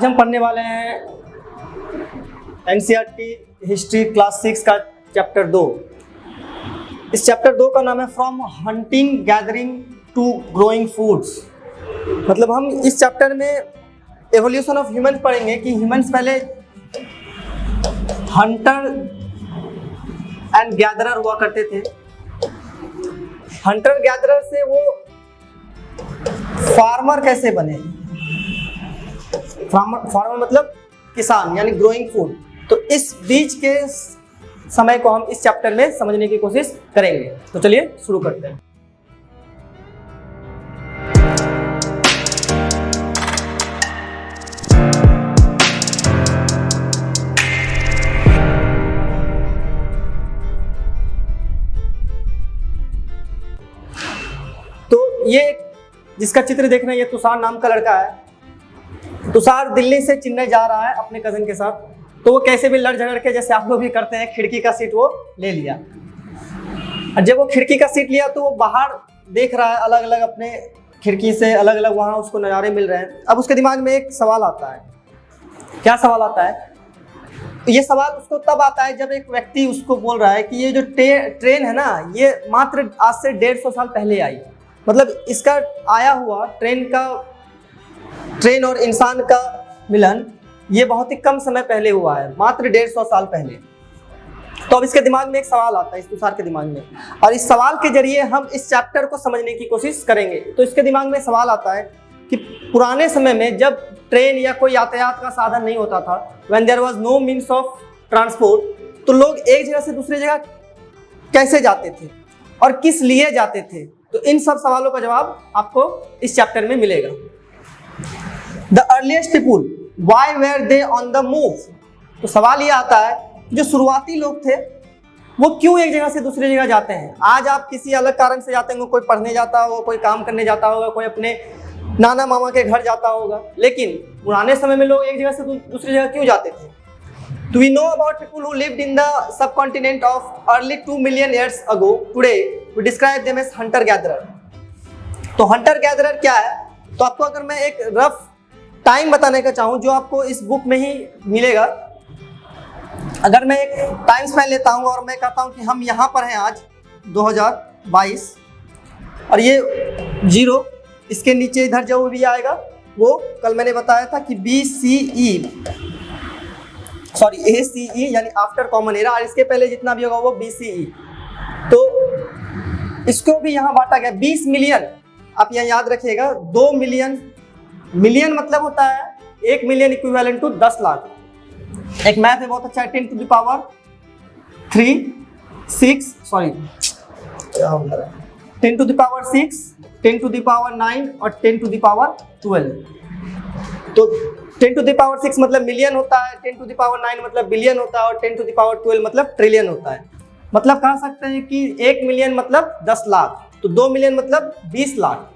हम पढ़ने वाले हैं एनसीईआरटी हिस्ट्री क्लास 6 का चैप्टर 2। इस चैप्टर 2 का नाम है from hunting gathering to growing foods. मतलब हम इस चैप्टर में एवोल्यूशन ऑफ ह्यूमंस पढ़ेंगे कि ह्यूमंस पहले हंटर एंड गैदरर हुआ करते थे। हंटर गैदरर से वो फार्मर कैसे बने। फार्मर मतलब किसान यानी ग्रोइंग फूड। तो इस बीच के समय को हम इस चैप्टर में समझने की कोशिश करेंगे। तो चलिए शुरू करते हैं। तो ये जिसका चित्र देख रहे हैं ये तुषार नाम का लड़का है। तुषार दिल्ली से चेन्नई जा रहा है अपने कजन के साथ। तो वो कैसे भी लड़ झगड़ के, जैसे आप लोग भी करते हैं, खिड़की का सीट वो ले लिया। और जब वो खिड़की का सीट लिया तो वो बाहर देख रहा है, अलग अलग अपने खिड़की से अलग अलग वहाँ उसको नज़ारे मिल रहे हैं। अब उसके दिमाग में एक सवाल आता है। क्या सवाल आता है? ये सवाल उसको तब आता है जब एक व्यक्ति उसको बोल रहा है कि ये जो ट्रेन है ना, ये मात्र आज से 150 साल पहले आई। मतलब इसका आया हुआ ट्रेन और इंसान का मिलन ये बहुत ही कम समय पहले हुआ है, मात्र 150 साल पहले। तो अब इसके दिमाग में एक सवाल आता है, इस तुषार के दिमाग में, और इस सवाल के जरिए हम इस चैप्टर को समझने की कोशिश करेंगे। तो इसके दिमाग में सवाल आता है कि पुराने समय में जब ट्रेन या कोई यातायात का साधन नहीं होता था, when there was no means of transport, तो लोग एक जगह से दूसरी जगह कैसे जाते थे और किस लिए जाते थे। तो इन सब सवालों का जवाब आपको इस चैप्टर में मिलेगा। The earliest people why were they on the move. तो सवाल ये आता है, जो शुरुआती लोग थे वो क्यों एक जगह से दूसरी जगह जाते हैं। आज आप किसी अलग कारण से जाते होंगे, कोई पढ़ने जाता होगा, कोई काम करने जाता होगा, कोई अपने नाना मामा के घर जाता होगा, लेकिन पुराने समय में लोग एक जगह से दूसरी जगह क्यों जाते थे। Do we know about people who lived in the subcontinent of early 2 million years ago? Today we describe them as hunter gatherer. तो hunter gatherer क्या है? तो आपको अगर मैं एक रफ टाइम बताने का चाहूँ जो आपको इस बुक में ही मिलेगा। अगर मैं एक टाइम स्पैन लेता हूँ और मैं कहता हूँ कि हम यहाँ पर हैं आज 2022, और ये 0, इसके नीचे इधर जो भी आएगा वो कल मैंने बताया था कि ACE यानी आफ्टर कॉमन एरा, और इसके पहले जितना भी होगा वो BCE। तो इसको भी यहाँ बांटा गया 20 मिलियन। आप यहाँ याद रखिएगा, 2 मिलियन, मिलियन मतलब होता है 1 मिलियन इक्विवेलेंट टू 10 लाख। एक मैथ है बहुत अच्छा है, 10 to the power 3, 6, sorry 10 to the power 6, 10 to the power 9 और 10 to the power 12। तो 10 to the power 6 मतलब मिलियन होता है, 10 to the power 9 मतलब बिलियन होता है, और 10 to the power 12 मतलब ट्रिलियन होता है। मतलब कह सकते हैं कि 1 मिलियन मतलब 10 लाख, तो 2 मिलियन मतलब 20 लाख।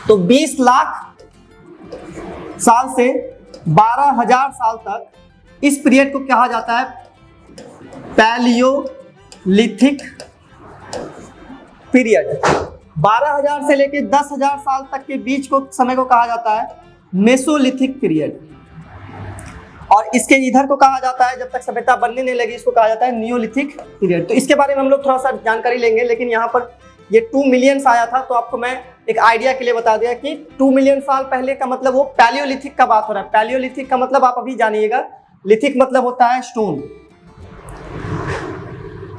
तो 20 लाख साल से 12,000 साल तक इस पीरियड को कहा जाता है पैलियोलिथिक पीरियड। 12,000 से लेकर 10,000 साल तक के बीच को समय को कहा जाता है मेसोलिथिक पीरियड, और इसके इधर को कहा जाता है, जब तक सभ्यता बनने नहीं लगी, इसको कहा जाता है नियोलिथिक पीरियड। तो इसके बारे में हम लोग थोड़ा सा जानकारी लेंगे, लेकिन यहाँ पर ये 2 मिलियन आया था, तो आपको मैं एक आइडिया के लिए बता दिया कि 2 मिलियन साल पहले का मतलब वो पैलियोलिथिक का बात हो रहा है। पैलियोलिथिक का मतलब आप अभी जानिएगा, लिथिक मतलब होता है stone.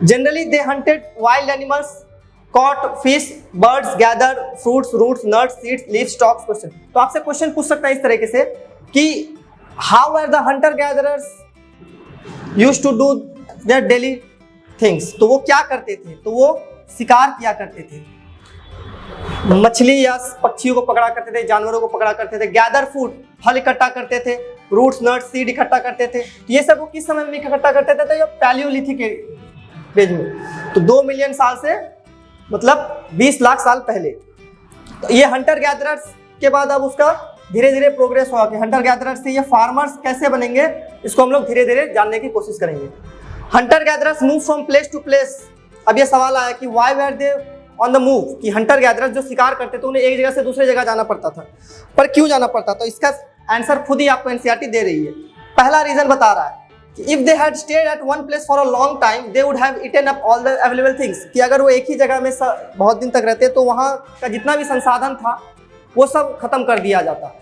Generally they hunted wild animals, caught fish, birds, gather fruits, roots, nuts, seeds, leaves, stalks। Question, तो आपसे क्वेश्चन पूछ सकता है इस तरीके से कि how were the hunter gatherers used to do their daily things। तो वो क्या करते थे? तो वो शिकार किया करते थे, मछली या पक्षियों को पकड़ा करते थे, जानवरों को पकड़ा करते थे। गैदर फूड, फल इकट्ठा करते थे। रूट्स, नट्स, सीड इकट्ठा करते थे। ये सब वो किस समय में इकट्ठा करते थे? तो पैलियोलिथिक एज में। तो 2 मिलियन साल से मतलब 20 लाख साल पहले। तो ये हंटर गैदरर्स के बाद अब उसका धीरे धीरे प्रोग्रेस होगा कि हंटर गैदरर्स से ये फार्मर्स कैसे बनेंगे, इसको हम लोग धीरे धीरे जानने की कोशिश करेंगे। Hunter gatherers move from place to place. अब ये सवाल आया कि why were they on the move, कि हंटर गैदरर्स जो शिकार करते थे उन्हें एक जगह से दूसरी जगह जाना पड़ता था, पर क्यों जाना पड़ता? तो इसका आंसर खुद ही आपको एनसीईआरटी दे रही है। पहला रीजन बता रहा है कि if they had stayed at one place for a long time they would have eaten up all the available things, कि अगर वो एक ही जगह में बहुत दिन तक रहते तो वहाँ का जितना भी संसाधन था वो सब खत्म कर दिया जाता,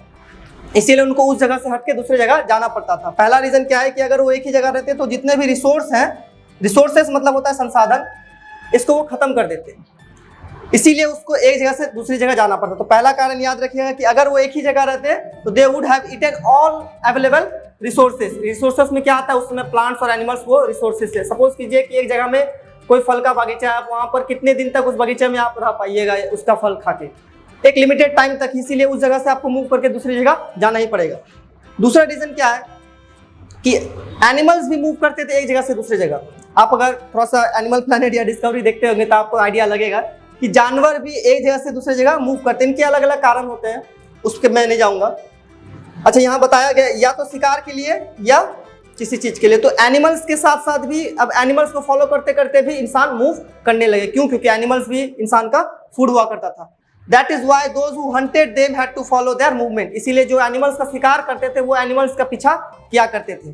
इसीलिए उनको उस जगह से हट के दूसरी जगह जाना पड़ता था। पहला रीजन क्या है कि अगर वो एक ही जगह रहते तो जितने भी रिसोर्स हैं, रिसोर्सेस मतलब होता है संसाधन, इसको वो खत्म कर देते, इसीलिए उसको एक जगह से दूसरी जगह जाना पड़ता। तो पहला कारण याद रखिएगा कि अगर वो एक ही जगह रहते तो they would have eaten all available resources. Resources में क्या आता है, उस समय प्लांट्स और एनिमल्स वो रिसोर्सेस है। सपोज कीजिए कि एक जगह में कोई फल का बगीचा है, आप वहाँ पर कितने दिन तक उस बगीचे में आप रह पाइएगा उसका फल खा के, एक लिमिटेड टाइम तक, इसीलिए उस जगह से आपको मूव करके दूसरी जगह जाना ही पड़ेगा। दूसरा रीजन क्या है कि एनिमल्स भी मूव करते थे एक जगह से दूसरी जगह। आप अगर थोड़ा सा एनिमल प्लैनेट या डिस्कवरी देखते होंगे तो आपको आइडिया लगेगा कि जानवर भी एक जगह से दूसरी जगह मूव करते हैं। इनके अलग अलग कारण होते हैं, उसके मैं नहीं जाऊंगा। अच्छा, यहाँ बताया गया या तो शिकार के लिए या किसी चीज के लिए। तो एनिमल्स के साथ साथ भी अब एनिमल्स को फॉलो करते करते भी इंसान मूव करने लगे। क्यों? क्योंकि एनिमल्स भी इंसान का फूड हुआ करता था। That is why those who hunted them had to follow their movement. इसीलिए जो एनिमल्स का शिकार करते थे वो एनिमल्स का पीछा किया करते थे।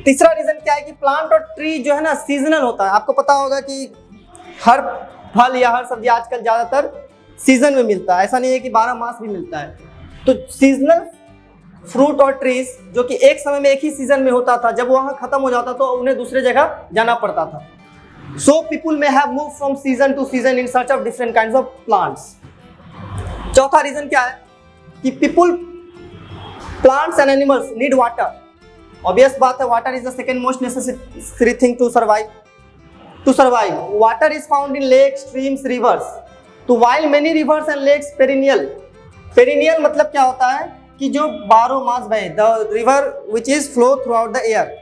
तीसरा रीजन क्या है कि प्लांट और ट्री जो है ना सीजनल होता है। आपको पता होगा कि हर फल या हर सब्जी आजकल ज्यादातर सीजन में मिलता है, ऐसा नहीं है कि 12 मास भी मिलता है। तो सीजनल फ्रूट और ट्रीज जो कि एक समय में एक ही सीजन में होता था, जब वहां खत्म हो जाता तो उन्हें दूसरे जगह जाना पड़ता था। So people may have moved from season to season in search of different kinds of plants. चौथा रीजन क्या है कि people, plants and animals need water. Obvious बात है, water is the second most necessary thing to survive. Water is found in lakes, streams, rivers. तो while many rivers and lakes perennial मतलब क्या होता है कि जो 12 मास बहे, the river which is flow through out the air.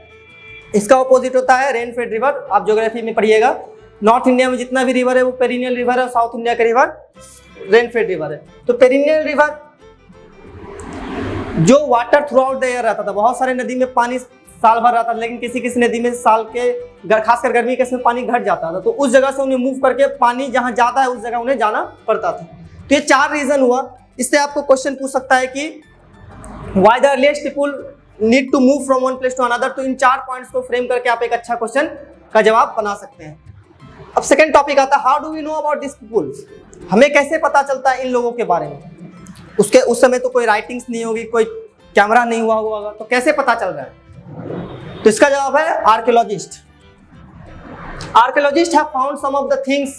इसका opposite होता है रेन फेड रिवर। आप ज्योग्राफी में पढ़िएगा, नॉर्थ इंडिया में जितना भी रिवर है वो पेरिनियल रिवर है, साउथ इंडिया का रिवर रेन फेड रिवर है। तो पेरिनियल रिवर जो water through out the air रहता था, बहुत सारे नदी में पानी साल भर रहता था, लेकिन किसी किसी नदी में साल के खासकर गर्मी के समय पानी घट जाता था, तो उस जगह से उन्हें मूव करके पानी जहां ज्यादा है उस जगह उन्हें जाना पड़ता था। तो ये 4 रीजन हुआ। इससे आपको क्वेश्चन पूछ सकता है कि why the earliest people need to move from one place to another. तो इन 4 पॉइंट्स को फ्रेम करके आप एक अच्छा क्वेश्चन का जवाब बना सकते हैं। अब सेकंड टॉपिक आता है, how do we know about this people. हमें कैसे पता चलता है इन लोगों के बारे में। उस समय तो कोई राइटिंग्स नहीं होगी, कोई कैमरा नहीं हुआ होगा, तो कैसे पता चल रहा है। तो इसका जवाब है archaeologist have found some of the things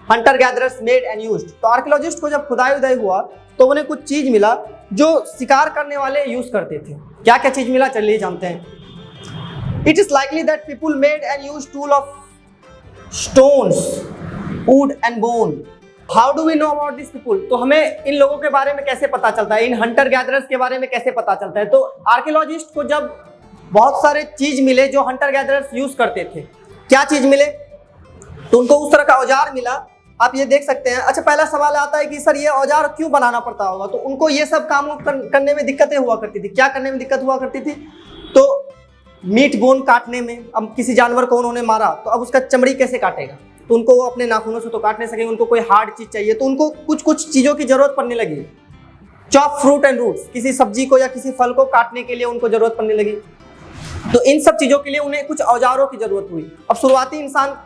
hunter gatherers made and used. तो आर्कियोलॉजिस्ट को जब खुदाई उदाई हुआ तो उन्हें कुछ चीज मिला जो शिकार करने वाले यूज करते थे। क्या क्या चीज मिला चलिए जानते हैं। It is likely that people made and use tool of stones, wood and bone. How do we know about this people. तो हमें इन लोगों के बारे में कैसे पता चलता है, इन हंटर गैदरर्स के बारे में कैसे पता चलता है। तो आर्कियोलॉजिस्ट को जब बहुत सारे चीज मिले जो हंटर गैदरर्स यूज करते थे। क्या चीज मिले, तो उनको उस तरह का औजार मिला, आप ये देख सकते हैं। अच्छा, पहला सवाल आता है कि सर ये औजार क्यों बनाना पड़ता होगा। तो उनको ये सब काम करने में दिक्कतें हुआ करती थी। क्या करने में दिक्कत हुआ करती थी, तो मीट बोन काटने में। अब किसी जानवर को उन्होंने मारा तो अब उसका चमड़ी कैसे काटेगा, तो उनको वो अपने नाखूनों से तो काट नहीं सकेंगे, उनको कोई हार्ड चीज चाहिए, तो उनको कुछ कुछ चीजों की जरूरत पड़ने लगी। चॉप फ्रूट एंड रूट्स, किसी सब्जी को या किसी फल को काटने के लिए उनको जरूरत पड़ने लगी। तो इन सब चीजों के लिए उन्हें कुछ औजारों की जरूरत हुई। अब शुरुआती इंसान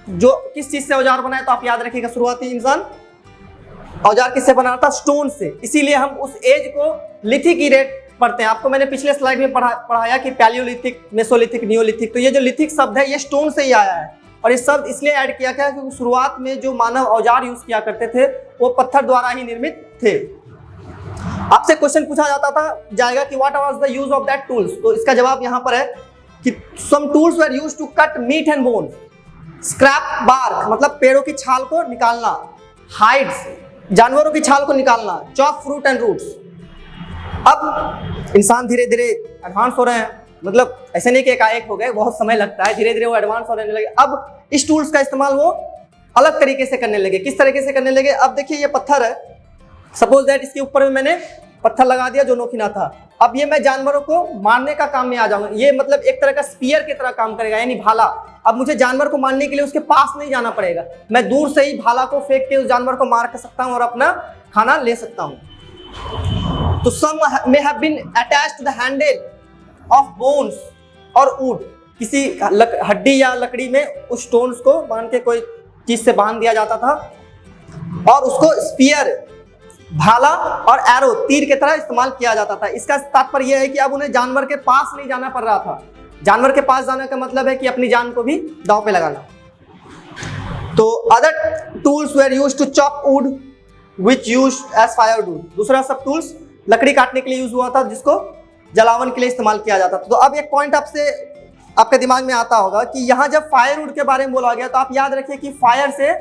जो किस चीज से औजार बनाए, तो आप याद रखिएगा शुरुआती इंसान औजार किससे बना था, स्टोन से। इसीलिए हम उस एज को लिथिक इरेट पढ़ते हैं। आपको मैंने पिछले स्लाइड में पढ़ाया कि पैलियोलिथिक, मेसोलिथिक, नियोलिथिक। तो ये जो लिथिक शब्द है ये स्टोन से ही आया है, और ये शब्द इसलिए ऐड किया गया क्योंकि शुरुआत में जो मानव औजार यूज किया करते थे वो पत्थर द्वारा ही निर्मित थे। आपसे क्वेश्चन पूछा जाएगा कि what was the use of that tools. तो इसका जवाब यहाँ पर है कि some tools were used to cut meat and bone, scrap bark मतलब पेड़ों की छाल को निकालना, हाइड्स जानवरों की छाल को निकालना, चॉप फ्रूट एंड रूट्स। अब इंसान धीरे धीरे एडवांस हो रहे हैं, मतलब ऐसे नहीं कि एकाएक हो गए, बहुत समय लगता है, धीरे धीरे वो एडवांस होने लगे। अब इस टूल्स का इस्तेमाल वो अलग तरीके से करने लगे। किस तरीके से करने लगे, अब देखिए ये पत्थर है, सपोज दैट इसके ऊपर में मैंने पत्थर लगा दिया जो नोकीना था। अब ये मैं जानवरों को मारने का काम में आ जाऊंगा। ये मतलब एक तरह का स्पीयर की तरह काम करेगा, यानी भाला। अब मुझे जानवर को मारने के लिए उसके पास नहीं जाना पड़ेगा, मैं दूर से ही भाला को फेंक के उस जानवर को मार कर सकता हूँ और अपना खाना ले सकता हूँ। तो some may have been attached to the handle of bones और wood, किसी हड्डी या लकड़ी में उस स्टोन्स को बांध के कोई चीज से बांध दिया जाता था और उसको स्पीयर, भाला और एरो, तीर की तरह इस्तेमाल किया जाता था। इसका तात्पर्य यह है कि अब उन्हें जानवर के पास नहीं जाना पड़ रहा था। जानवर के पास जाने का मतलब है कि अपनी जान को भी दांव पे लगाना। तो other tools were used to chop wood which used as firewood, दूसरा सब टूल्स लकड़ी काटने के लिए यूज हुआ था जिसको जलावन के लिए इस्तेमाल किया जाता था। तो अब एक पॉइंट आपके दिमाग में आता होगा कि यहाँ जब फायरवुड के बारे में बोला गया तो आप याद रखिए कि फायर से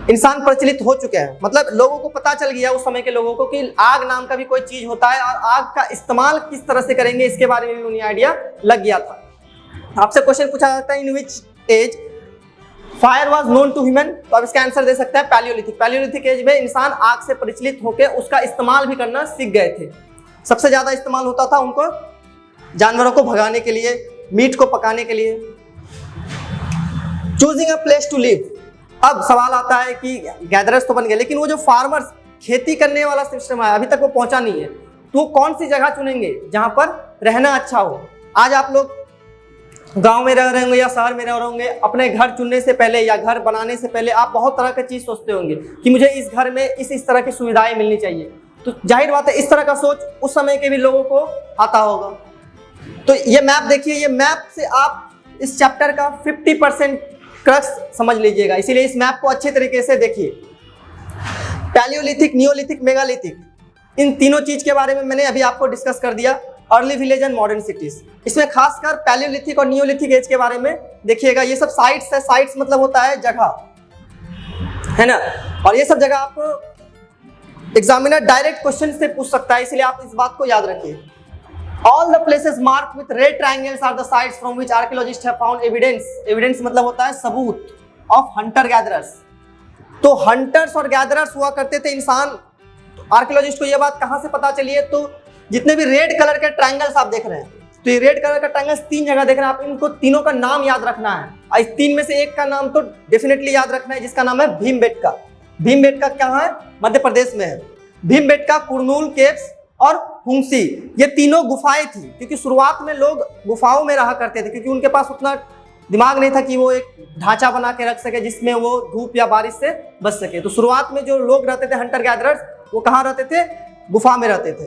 इंसान प्रचलित हो चुके हैं, मतलब लोगों को पता चल गया उस समय के लोगों को कि आग नाम का भी कोई चीज होता है और आग का इस्तेमाल किस तरह से करेंगे इसके बारे में भी उन्हें आइडिया लग गया था। आपसे क्वेश्चन पूछा जाता है in which age fire was known to human, तो अब इसका आंसर दे सकते हैं पैलियोलिथिक। पैलियोलिथिक एज में इंसान आग से परिचित होकर उसका इस्तेमाल भी करना सीख गए थे। सबसे ज्यादा इस्तेमाल होता था उनको जानवरों को भगाने के लिए, मीट को पकाने के लिए। Choosing a place to live, अब सवाल आता है कि गैदरर्स तो बन गए लेकिन वो जो फार्मर्स खेती करने वाला सिस्टम है अभी तक वो पहुंचा नहीं है, तो वो कौन सी जगह चुनेंगे जहां पर रहना अच्छा हो। आज आप लोग गांव में रह रहे होंगे या शहर में रह रहे होंगे, अपने घर चुनने से पहले या घर बनाने से पहले आप बहुत तरह की चीज सोचते होंगे कि मुझे इस घर में इस तरह की सुविधाएं मिलनी चाहिए। तो जाहिर बात है इस तरह का सोच उस समय के भी लोगों को आता होगा। तो ये मैप देखिए, ये मैप से आप इस चैप्टर का 50% क्रक्स समझ लीजिएगा, इसीलिए इस मैप को अच्छे तरीके से देखिए। पैलियोलिथिक, नियोलिथिक, मेगालिथिक, इन तीनों चीज के बारे में मैंने अभी आपको डिस्कस कर दिया। Early village and modern cities, इसमें खासकर पैलियोलिथिक और नियोलिथिक एज के बारे में देखिएगा। ये सब साइट्स है, साइट्स मतलब होता है जगह, है ना, और ये सब जगह आपको एग्जामिनर डायरेक्ट क्वेश्चन से पूछ सकता है, इसलिए आप इस बात को याद रखिए। All the places marked with red triangles are the sites from which archaeologists have found evidence. Evidence मतलब होता है सबूत of hunter gatherers. तो hunters और gatherers हुआ करते थे इंसान। आर्कियोलॉजिस्ट को ये बात कहाँ से पता चली है, तो जितने भी रेड कलर के ट्रायंगल्स आप देख रहे हैं, तो ये रेड कलर का ट्रायंगल्स 3 जगह देख रहे हैं आप, इनको तीनों का नाम याद रखना है। और इस 3 में से एक का नाम तो डेफिनेटली याद रखना है जिसका नाम है भीमबेटका। भीमबेटका कहाँ है? मध्य प्रदेश में है। भीमबेटका, कुरनूल केव्स और हुंगसी, ये तीनों गुफाएं थी, क्योंकि शुरुआत में लोग गुफाओं में रहा करते थे क्योंकि उनके पास उतना दिमाग नहीं था कि वो एक ढांचा बना के रख सके जिसमें वो धूप या बारिश से बच सके। तो शुरुआत में जो लोग रहते थे हंटर गैदरर्स, वो कहाँ रहते थे? गुफा में रहते थे।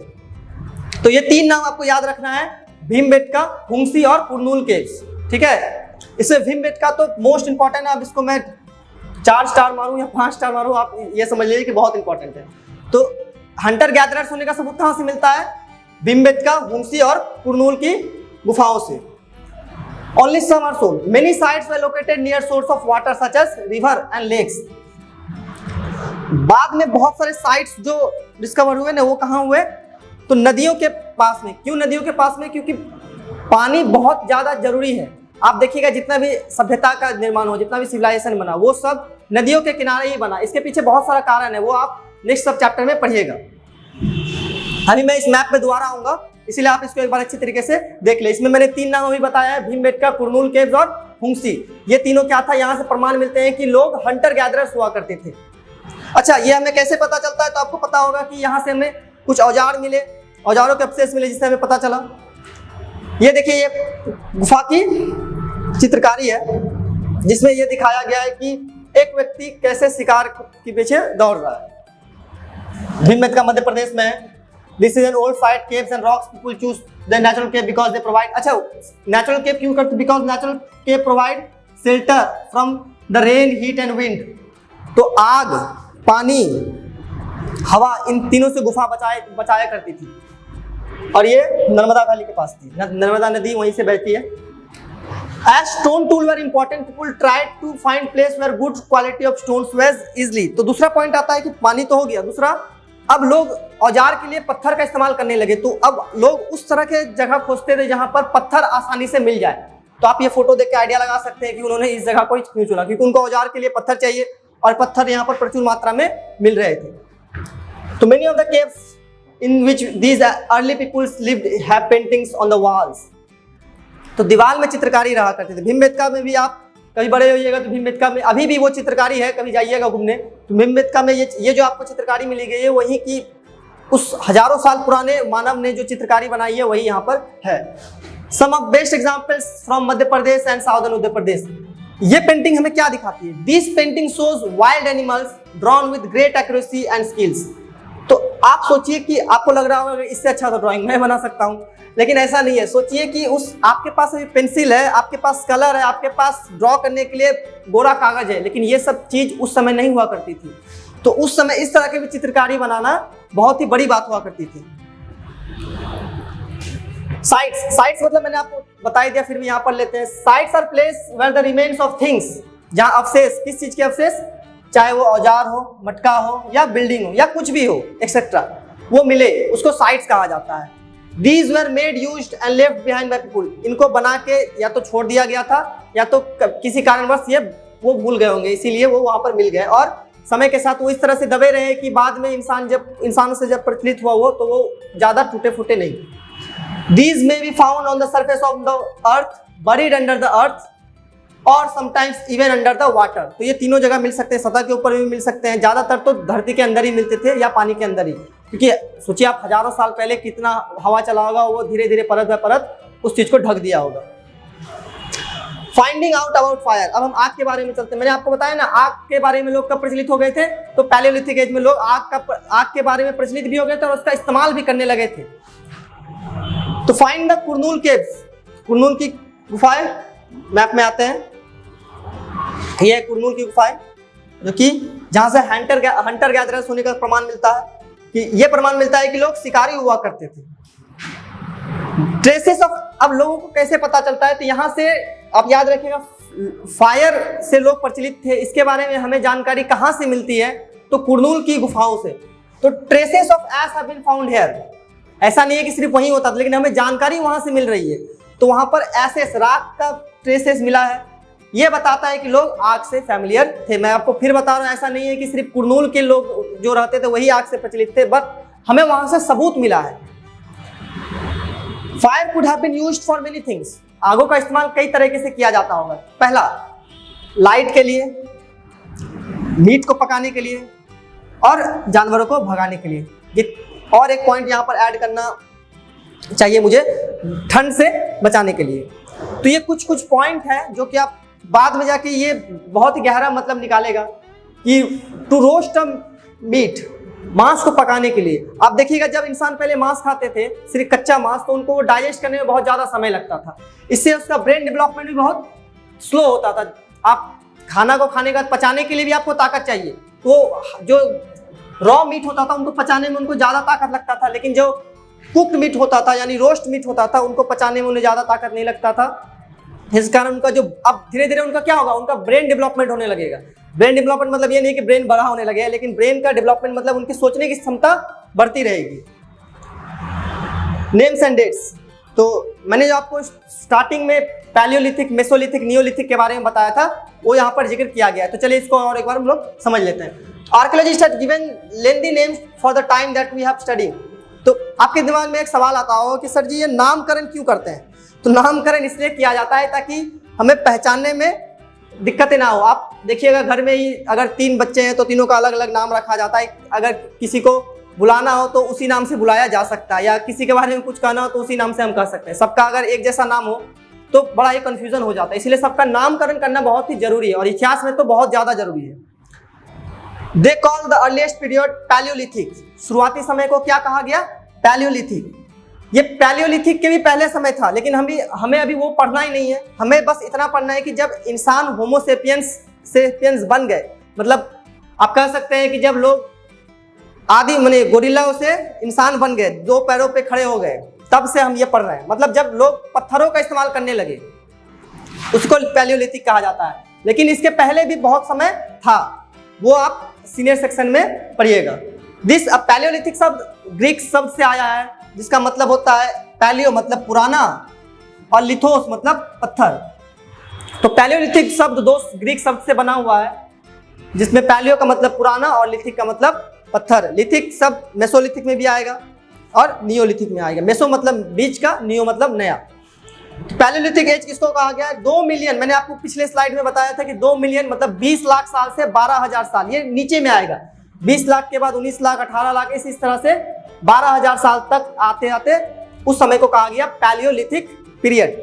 तो ये 3 नाम आपको याद रखना है, भीमबेटका, हुंगसी और कुरनूल केव्स, ठीक है। इसमें भीमबेटका तो मोस्ट इंपॉर्टेंट है, अब इसको मैं 4 स्टार मारूं या 5 स्टार मारूं, आप ये समझ लीजिए कि बहुत इंपॉर्टेंट है। तो हंटर गैदरर्स होने का सबूत कहां से मिलता है? भीमबेटका, हुंगसी और कुरनूल की गुफाओं से। Only some are shown. Many sites were located near source of water such as river and lakes. बाद में बहुत सारे साइट्स जो डिस्कवर हुए ना, वो कहाँ हुए? तो नदियों के पास में। क्यों नदियों के पास में? क्योंकि पानी बहुत ज्यादा जरूरी है। आप देखिएगा जितना भी सभ्यता का निर्माण हो, जितना भी सिविलाइजेशन बना, वो सब नदियों के किनारे ही बना। इसके पीछे बहुत सारा कारण है, वो आप नेक्स्ट सब चैप्टर में पढ़िएगा। अभी मैं इस मैप पे दोबारा आऊंगा, इसीलिए आप इसको एक बार अच्छी तरीके से देख ले। इसमें मैंने 3 नाम अभी बताया है, भीमबेटका, कुरनूल केव्स और हुंगसी। ये तीनों क्या था? यहाँ से प्रमाण मिलते हैं कि लोग हंटर गैदरर्स हुआ करते थे। अच्छा, ये हमें कैसे पता चलता है? तो आपको पता होगा कि यहाँ से हमें कुछ औजार मिले, औजारों के अवशेष मिले, जिससे हमें पता चला। ये देखिए, ये गुफा की चित्रकारी है जिसमें ये दिखाया गया है कि एक व्यक्ति कैसे शिकार के पीछे दौड़ रहा है। भीमबेटका मध्य प्रदेश में है। This is an old site, caves and rocks. People choose the natural cave because they provide. अच्छा, natural cave क्यों करते? Because natural cave provide shelter from the rain, heat and wind. तो आग, पानी, हवा, इन तीनों से गुफा बचाया करती थी। और ये नर्मदा वैली के पास थी, नर्मदा नदी वहीं से बहती है। As stone tool were important, people tried to find place where good quality of stones was easily. तो दूसरा पॉइंट आता है कि पानी तो हो गया, दूसरा अब लोग औजार के लिए पत्थर का इस्तेमाल करने लगे। तो अब लोग उस तरह के जगह खोजते थे जहां पर पत्थर आसानी से मिल जाए। तो आप ये फोटो देख के आइडिया लगा सकते हैं कि उन्होंने इस जगह को क्यों चुना, क्योंकि उनको औजार के लिए पत्थर चाहिए और पत्थर यहाँ पर प्रचुर मात्रा में मिल रहे थे। तो many of the caves in which these early peoples lived have paintings on the walls. तो दीवार में चित्रकारी रहा करते थे। भीमबेटका में भी आप कभी बड़े होइएगा तो भीमबेटका में अभी भी वो चित्रकारी है, कभी जाइएगा घूमने तो भीमबेटका में ये जो आपको चित्रकारी मिली गई है वहीं की उस हजारों साल पुराने मानव ने जो चित्रकारी बनाई है वही यहाँ पर है। Some of best examples from Madhya Pradesh and southern Uttar Pradesh. ये पेंटिंग हमें क्या दिखाती है? This painting shows wild animals drawn with great accuracy and skills. तो आप सोचिए कि आपको लग रहा होगा इससे अच्छा तो ड्राइंग मैं बना सकता हूँ, लेकिन ऐसा नहीं है। सोचिए कि उस आपके पास अभी पेंसिल है, आपके पास कलर है, आपके पास ड्रॉ करने के लिए गोरा कागज है, लेकिन ये सब चीज उस समय नहीं हुआ करती थी। तो उस समय इस तरह की भी चित्रकारी बनाना बहुत ही बड़ी बात हुआ करती थी। साइट्स मतलब मैंने आपको बता दिया, फिर भी यहाँ पर लेते हैं। Sites are place where the remains of things, जहाँ अवशेष, किस चीज के अवशेष, चाहे वो औजार हो, मटका हो या बिल्डिंग हो या कुछ भी हो एक्सेट्रा, वो मिले, उसको साइट्स कहा जाता है। These were made, used and left behind by people. इनको बना के या तो छोड़ दिया गया था या तो किसी कारणवश ये वो भूल गए होंगे, इसीलिए वो वहां पर मिल गए, और समय के साथ वो इस तरह से दबे रहे कि बाद में इंसानों से जब प्रचलित हुआ वो, तो वो ज्यादा टूटे फूटे नहीं। These may be found on the surface of the earth, buried under the earth, और sometimes even under the water। तो ये तीनों जगह मिल सकते हैं, सतह के ऊपर भी मिल सकते हैं, ज्यादातर तो धरती के अंदर ही मिलते थे या पानी के अंदर ही, क्योंकि सोचिए आप हजारों साल पहले कितना हवा चला होगा, वो धीरे धीरे परत बाय परत उस चीज को ढक दिया होगा। Finding out about fire. अब हम आग के बारे में चलते हैं। मैंने आपको बताया ना, आग के बारे में लोग कब प्रचलित हो गए थे? तो पैलियोलिथिक एज में लोग आग के बारे में प्रचलित भी हो गए थे और उसका इस्तेमाल भी करने लगे थे। तो find the Kurnool caves, Kurnool की गुफाएं मैप में आते हैं। ये कुरनूल की गुफाएं, जो कि जहां से हंटर गैदरर्स होने का प्रमाण मिलता है, कि ये प्रमाण मिलता है कि लोग शिकारी हुआ करते थे। ट्रेसेस ऑफ, अब लोगों को कैसे पता चलता है? तो यहाँ से आप याद रखिएगा, फायर से लोग प्रचलित थे, इसके बारे में हमें जानकारी कहाँ से मिलती है? तो कुरनूल की गुफाओं से। तो traces of ash have been found here. ऐसा नहीं है कि सिर्फ वहीं होता था, लेकिन हमें जानकारी वहां से मिल रही है। तो वहां पर एशेस, राख का ट्रेसेस मिला है, ये बताता है कि लोग आग से फैमिलियर थे। मैं आपको फिर बता रहा हूं, ऐसा नहीं है कि सिर्फ कुरनूल के लोग जो रहते थे वही आग से प्रचलित थे, बट हमें वहां से सबूत मिला है। Fire could have been used for many things. आगों का इस्तेमाल कई तरीके से किया जाता होगा। पहला, लाइट के लिए, मीट को पकाने के लिए, और जानवरों को भगाने के लिए। और एक पॉइंट यहाँ पर ऐड करना चाहिए मुझे, ठंड से बचाने के लिए। तो ये कुछ पॉइंट है जो कि आप बाद में जाके ये बहुत ही गहरा मतलब निकालेगा कि टू रोस्ट मीट, मांस को पकाने के लिए। आप देखिएगा, जब इंसान पहले मांस खाते थे, सिर्फ कच्चा मांस, तो उनको डाइजेस्ट करने में बहुत ज्यादा समय लगता था। इससे उसका ब्रेन डेवलपमेंट भी बहुत स्लो होता था। आप खाना को खाने के बाद पचाने के लिए भी आपको ताकत चाहिए, तो जो रॉ मीट होता था उनको पचाने में उनको ज्यादा ताकत लगता था, लेकिन जो कुक्ड मीट होता था यानी रोस्ट मीट होता था, उनको पचाने में उन्हें ज्यादा ताकत नहीं लगता था। इस कारण उनका जो अब धीरे धीरे उनका क्या होगा, उनका ब्रेन डेवलपमेंट होने लगेगा। ब्रेन डेवलपमेंट मतलब ये नहीं कि ब्रेन बड़ा होने लगेगा, लेकिन ब्रेन का डेवलपमेंट मतलब उनकी सोचने की क्षमता बढ़ती रहेगी। Names and dates. तो मैंने जो आपको स्टार्टिंग में पैलियोलिथिक, मेसोलिथिक, नियोलिथिक के बारे में बताया था, वो यहाँ पर जिक्र किया गया है। तो चलिए इसको और एक बार हम लोग समझ लेते हैं। Archaeologist have given lengthy names for the time that we have studied. तो आपके दिमाग में एक सवाल आता होगा कि सर जी ये नामकरण क्यों करते हैं? तो नामकरण इसलिए किया जाता है ताकि हमें पहचानने में दिक्कतें ना हो। आप देखिएगा, घर में ही अगर 3 बच्चे हैं तो तीनों का अलग अलग नाम रखा जाता है। अगर किसी को बुलाना हो तो उसी नाम से बुलाया जा सकता है, या किसी के बारे में कुछ कहना हो तो उसी नाम से हम कह सकते हैं। सबका अगर एक जैसा नाम हो तो बड़ा ही कंफ्यूजन हो जाता है, इसलिए सबका नामकरण करना बहुत ही जरूरी है, और इतिहास में तो बहुत ज्यादा जरूरी है। They call the earliest period Palaeolithic. शुरुआती समय को क्या कहा गया? पैलियोलिथिक। ये पैलियोलिथिक के भी पहले समय था, लेकिन हमें अभी वो पढ़ना ही नहीं है। हमें बस इतना पढ़ना है कि जब इंसान होमोसेपियंस बन गए, मतलब आप कह सकते हैं कि जब लोग आदि माने गोरिल्लाओं से इंसान बन गए, 2 पैरों पे खड़े हो गए, तब से हम ये पढ़ रहे हैं। मतलब जब लोग पत्थरों का इस्तेमाल करने लगे, उसको पैलियोलिथिक कहा जाता है। लेकिन इसके पहले भी बहुत समय था, वो आप सीनियर सेक्शन में पढ़िएगा। दिस पैलियोलिथिक शब्द ग्रीक शब्द से आया है, जिसका मतलब होता है पैलियो मतलब पुराना और लिथोस मतलब पत्थर। तो पैलियोलिथिक शब्द 2 ग्रीक शब्द से बना हुआ है, जिसमें पैलियो का मतलब पुराना और लिथिक का मतलब पत्थर। लिथिक शब्द मेसोलिथिक में भी आएगा और नियोलिथिक में आएगा। मेसो मतलब बीच का, नियो मतलब नया। तो पैलियोलिथिक एज किसको कहा गया है? 2 मिलियन। मैंने आपको पिछले स्लाइड में बताया था कि 2 मिलियन मतलब 20 लाख साल से 12,000 साल, ये नीचे में आएगा। 20 लाख के बाद 19 लाख, 18 लाख, इस तरह से 12,000 साल तक आते आते उस समय को कहा गया पैलियोलिथिक पीरियड।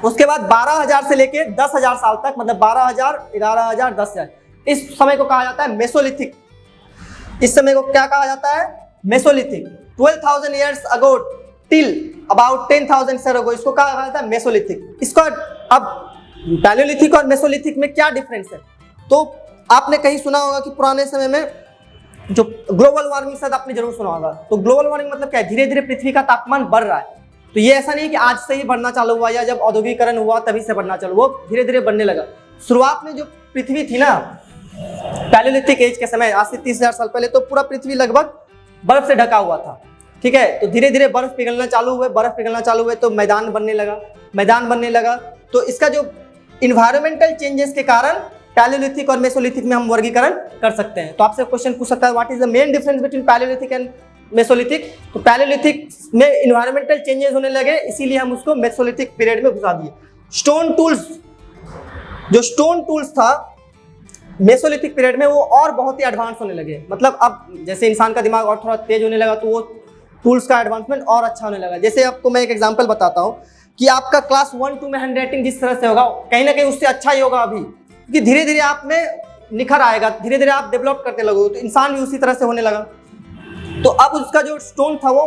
उसके बाद 12,000 से लेके 10,000 साल तक, मतलब 12,000, 11,000, 10,000, इस समय को कहा जाता है मेसोलिथिक। इस समय को क्या कहा जाता है? Mesolithic. 12,000 years ago till about 10,000 years ago, इसको कहा जाता है मेसोलिथिक। इसका अब पैलियोलिथिक और मेसोलिथिक में क्या डिफरेंस है? तो आपने कहीं सुना होगा कि पुराने समय में जो ग्लोबल वार्मिंग, शायद आपने जरूर सुना होगा। तो ग्लोबल वार्मिंग मतलब क्या है? धीरे धीरे पृथ्वी का तापमान बढ़ रहा है। तो ये ऐसा नहीं कि आज से ही बढ़ना चालू हुआ या जब औद्योगिकरण हुआ तभी से बढ़ना चालू, वो धीरे धीरे बढ़ने लगा। शुरुआत में जो पृथ्वी थी ना, पैलियोलिथिक एज के समय, आज से 30,000 साल पहले, तो पूरा पृथ्वी लगभग बर्फ से ढका हुआ था। ठीक है, तो धीरे धीरे बर्फ पिघलना चालू हुए, तो मैदान बनने लगा। तो इसका जो इन्वायरमेंटल चेंजेस के कारण पैलियोलिथिक और मेसोलिथिक में हम वर्गीकरण कर सकते हैं। तो आपसे क्वेश्चन पूछ सकता है, what is the main difference between Palaeolithic and Mesolithic? तो पैलियोलिथिक में इन्वायरमेंटल चेंजेस होने लगे, इसीलिए हम उसको मेसोलिथिक पीरियड में घुसा दिए। स्टोन टूल्स था मेसोलिथिक पीरियड में, वो और बहुत ही एडवांस होने लगे। मतलब अब जैसे इंसान का दिमाग और थोड़ा तेज होने लगा, तो वो टूल्स का एडवांसमेंट और अच्छा होने लगा। जैसे आपको मैं एक एग्जांपल बताता हूँ कि आपका क्लास 1-2 में हैंडराइटिंग जिस तरह से होगा, कहीं ना कहीं उससे अच्छा ही होगा अभी, क्योंकि धीरे धीरे आप में निखर आएगा, धीरे धीरे आप डेवलप करते लगोगे। तो इंसान भी उसी तरह से होने लगा। तो अब उसका जो स्टोन था वो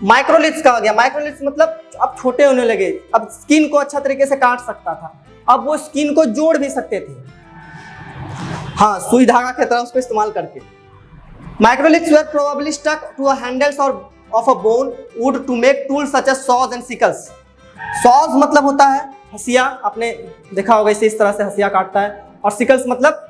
माइक्रोलिथ्स का आ गया। माइक्रोलिथ्स मतलब अब छोटे होने लगे। अब स्किन को अच्छा तरीके से काट सकता था, अब वो स्किन को जोड़ भी सकते थे, हाँ, सुई धागा की तरह उसको इस्तेमाल करके। Microliths were probably stuck to a handles or of a bone wood to make tools such as saws and sickles. Saws मतलब होता है हसिया, आपने देखा होगा इसे इस तरह से हसिया काटता है, और sickles मतलब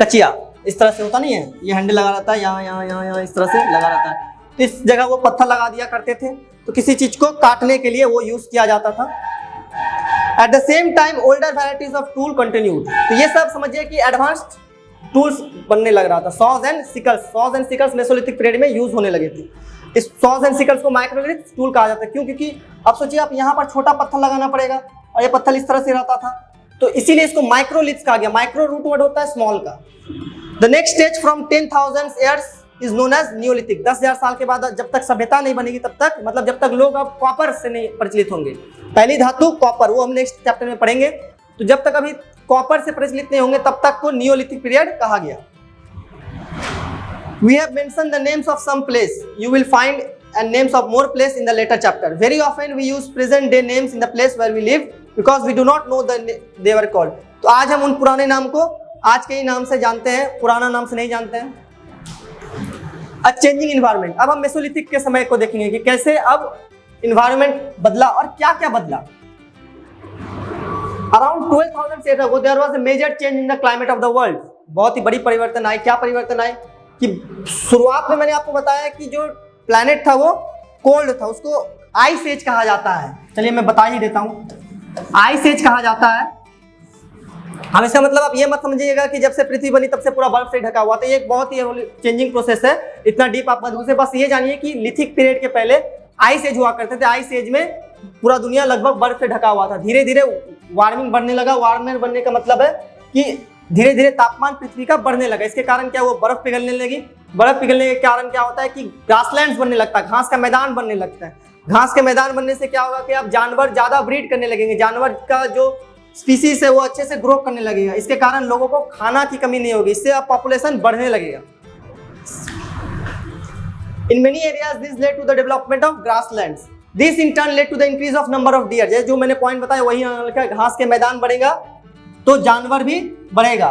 कचिया, इस तरह से होता नहीं है, ये हैंडल लगा रहता है यहाँ इस तरह से लगा रहता है। तो इस जगह वो पत्थर लगा दिया करते थे, तो किसी चीज को काटने के लिए वो यूज किया जाता था। At the same time, older varieties of tool continued. तो ये सब समझिए कि एडवांस्ड टूल्स बनने लग रहा था। सॉज एंड सिकल्स मेसोलिथिक पीरियड में यूज होने लगे थे। इस सॉज एंड सिकल्स को माइक्रोलिथ टूल कहा जाता है। क्यों? क्योंकि अब सोचिए आप यहाँ पर छोटा पत्थर लगाना पड़ेगा, और ये पत्थर इस तरह से रहता था, तो इसीलिए इसको माइक्रोलिथ कहा गया। माइक्रो रूट वर्ड होता है स्मॉल का। The next stage from 10,000 years is known as neolithic. 10,000 साल के बाद जब तक सभ्यता नहीं बनेगी तब तक, मतलब जब तक लोग अब कॉपर से नहीं प्रचलित होंगे, पहली धातु कॉपर, वो हम नेक्स्ट चैप्टर में पढ़ेंगे। तो जब तक अभी कॉपर से प्रचलित नहीं होंगे तब तक को नियोलिथिक पीरियड कहा गया। We have mentioned the names of some place. You will find and names of more place in the later chapter. Very often we use present day names in the place where we live because we do not know they were called. तो आज हम उन पुराने नाम को आज के ही नाम से जानते हैं, पुराना नाम से नहीं जानते हैं। A changing environment. अब हम मेसोलिथिक के समय को देखेंगे कि कैसे अब इन्वायरमेंट बदला और क्या क्या बदला। Around 12,000 years ago there was a major change in the climate of the world. बहुत ही बड़ी परिवर्तन आए। क्या परिवर्तन आए कि शुरुआत में मैंने आपको बताया कि जो प्लैनेट था वो कोल्ड था, उसको आइस एज कहा जाता है। चलिए मैं बता ही देता हूँ, आइस एज कहा जाता है। हम इसका मतलब आप ये मत समझिएगा कि जब से पृथ्वी बनी तब से पूरा बर्फ से ढका हुआ था। ये एक बहुत ही चेंजिंग प्रोसेस है, इतना डीप आप मत घुसे। बस ये जानिए कि लिथिक पीरियड के पहले आइस एज हुआ करते थे। आइस एज में पूरा दुनिया लगभग बर्फ से ढका हुआ था। धीरे धीरे वार्मिंग बढ़ने लगा। वार्मिंग बढ़ने का मतलब है कि धीरे धीरे तापमान पृथ्वी का बढ़ने लगा। इसके कारण क्या हुआ? बर्फ पिघलने लगी। बर्फ पिघलने के कारण क्या होता है कि ग्रासलैंड्स बनने लगता है, घास का मैदान बनने लगता है। घास के मैदान बनने से क्या होगा कि अब जानवर ज्यादा ब्रीड करने लगेंगे, जानवर का जो स्पीसीज है वो अच्छे से ग्रो करने लगेगा। इसके कारण लोगों को खाना की कमी नहीं होगी, इससे अब पॉपुलेशन बढ़ने लगेगा। In many areas this led to the development of grasslands. This in turn led to the increase of number of deer. जो मैंने पॉइंट बताया वही लिखा है, घास के मैदान बढ़ेगा तो जानवर भी बढ़ेगा,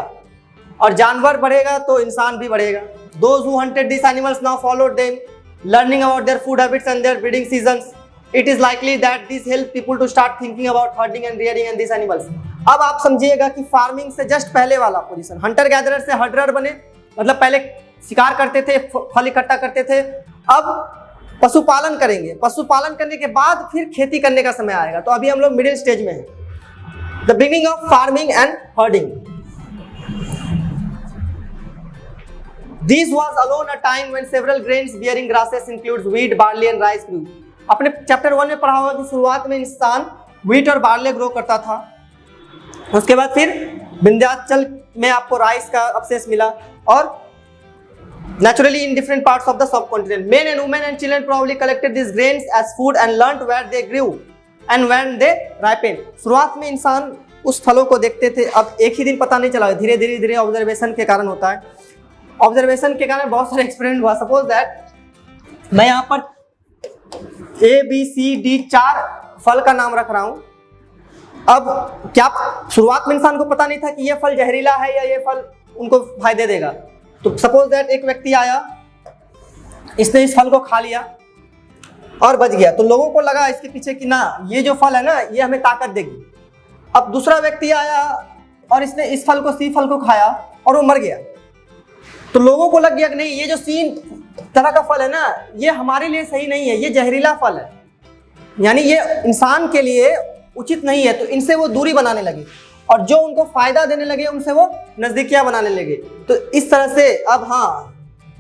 और जानवर बढ़ेगा तो इंसान भी बढ़ेगा। Those who hunted these animals now followed them, learning about their food habits and their breeding seasons. It is likely that this help people to start thinking about herding and rearing and these animals. अब आप समझिएगा कि farming से just पहले वाला position, Hunter gatherer से हर्डर बने, मतलब पहले शिकार करते थे, फल इकट्ठा करते थे। अब पशुपालन करेंगे, पशुपालन करने के बाद फिर खेती करने का समय आएगा। तो अभी हम लोग मिडिल स्टेज में हैं, the beginning of farming and herding. This was alone a time when several grains bearing grasses includes wheat, barley and rice grew. अपने चैप्टर 1 में पढ़ा होगा कि शुरुआत में इंसान व्हीट और बार्ले ग्रो करता था। उसके बाद फिर विंध्याचल में आपको राइस का अवशेष मिला, और naturally in different parts of the subcontinent. Men and women and children probably collected these grains as food and learnt where they grew and when they ripened. शुरुआत में इंसान उस फलों को देखते थे, अब एक ही दिन पता नहीं चला, धीरे धीरे धीरे ऑब्जर्वेशन के कारण होता है। ऑब्जर्वेशन के कारण बहुत सारे एक्सपेरिमेंट हुआ। सपोज दैट मैं यहाँ पर ABCD 4 फल का नाम रख रहा हूँ। अब क्या शुरुआत में इंसान को पता नहीं था कि ये फल जहरीला है या ये फल उनको फायदे देगा। तो सपोज दैट एक व्यक्ति आया, इसने इस फल को खा लिया और बच गया, तो लोगों को लगा इसके पीछे कि ना ये जो फल है ना ये हमें ताकत देगी। अब दूसरा व्यक्ति आया और इसने इस फल को, सी फल को खाया और वो मर गया, तो लोगों को लग गया कि नहीं ये जो सी तरह का फल है ना ये हमारे लिए सही नहीं है, ये जहरीला फल है, यानी ये इंसान के लिए उचित नहीं है। तो इनसे वो दूरी बनाने लगे और जो उनको फायदा देने लगे उनसे वो नजदीकियां बनाने लगे। तो इस तरह से अब हाँ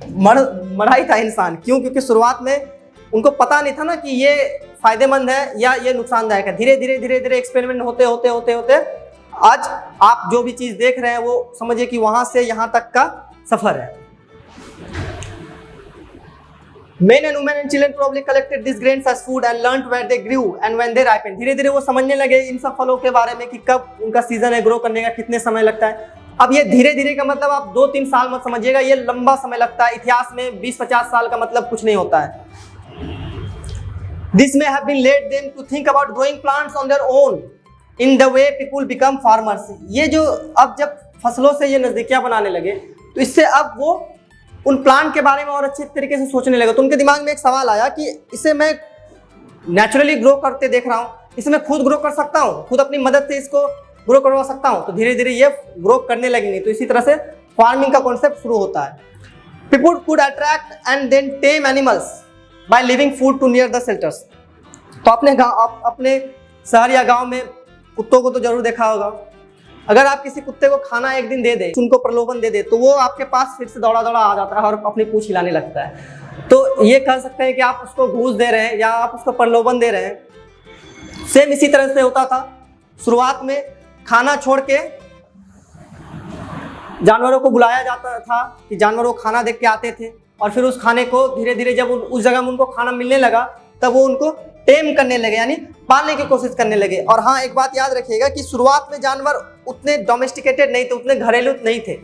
मरा ही था इंसान। क्यों? क्योंकि शुरुआत में उनको पता नहीं था ना कि ये फायदेमंद है या ये नुकसानदायक है। धीरे धीरे धीरे धीरे एक्सपेरिमेंट होते होते होते होते आज आप जो भी चीज देख रहे हैं वो समझिए कि वहां से यहां तक का सफर है। Men and women and children probably collected these grains as food and learnt where they grew and when they ripened. धीरे धीरे वो समझने लगे इन सब फलों के बारे में कि कब उनका सीजन है ग्रो करने का, कितने समय लगता है। अब ये धीरे धीरे का मतलब आप 2-3 साल मत समझिएगा, ये लंबा समय लगता है। इतिहास में 20-50 साल का मतलब कुछ नहीं होता है। This may have been led them to think about growing plants on their own in the way people become farmers. ये जो अब जब फसलों से ये नजदीकियां बनाने लगे तो इससे अब वो उन प्लांट के बारे में और अच्छे तरीके से सोचने लगे। तो उनके दिमाग में एक सवाल आया कि इसे मैं नेचुरली ग्रो करते देख रहा हूँ, इसे मैं खुद ग्रो कर सकता हूँ, खुद अपनी मदद से इसको ग्रो करवा सकता हूँ। तो धीरे धीरे ये ग्रो करने लगेंगे। तो इसी तरह से फार्मिंग का कॉन्सेप्ट शुरू होता है। People could attract and then tame animals by leaving food to near the shelters. तो अपने शहर या गाँव में कुत्तों को तो जरूर देखा होगा। अगर आप किसी कुत्ते को खाना एक दिन दे दे, उनको प्रलोभन दे दे, तो वो आपके पास फिर से दौड़ा दौड़ा आ जाता है और अपनी पूंछ हिलाने लगता है। तो ये कह सकते हैं कि आप उसको घूस दे रहे हैं या आप उसको प्रलोभन दे रहे हैं। सेम इसी तरह से होता था। शुरुआत में खाना छोड़ के जानवरों को बुलाया जाता था कि जानवर वो खाना देख के आते थे और फिर उस खाने को धीरे धीरे जब उस जगह में उनको खाना मिलने लगा तब वो उनको टेम करने लगे, यानी पालने की कोशिश करने लगे। और हाँ, एक बात याद रखिएगा कि शुरुआत में जानवर उतने डोमेस्टिकेटेड नहीं थे, उतने घरेलू नहीं थे।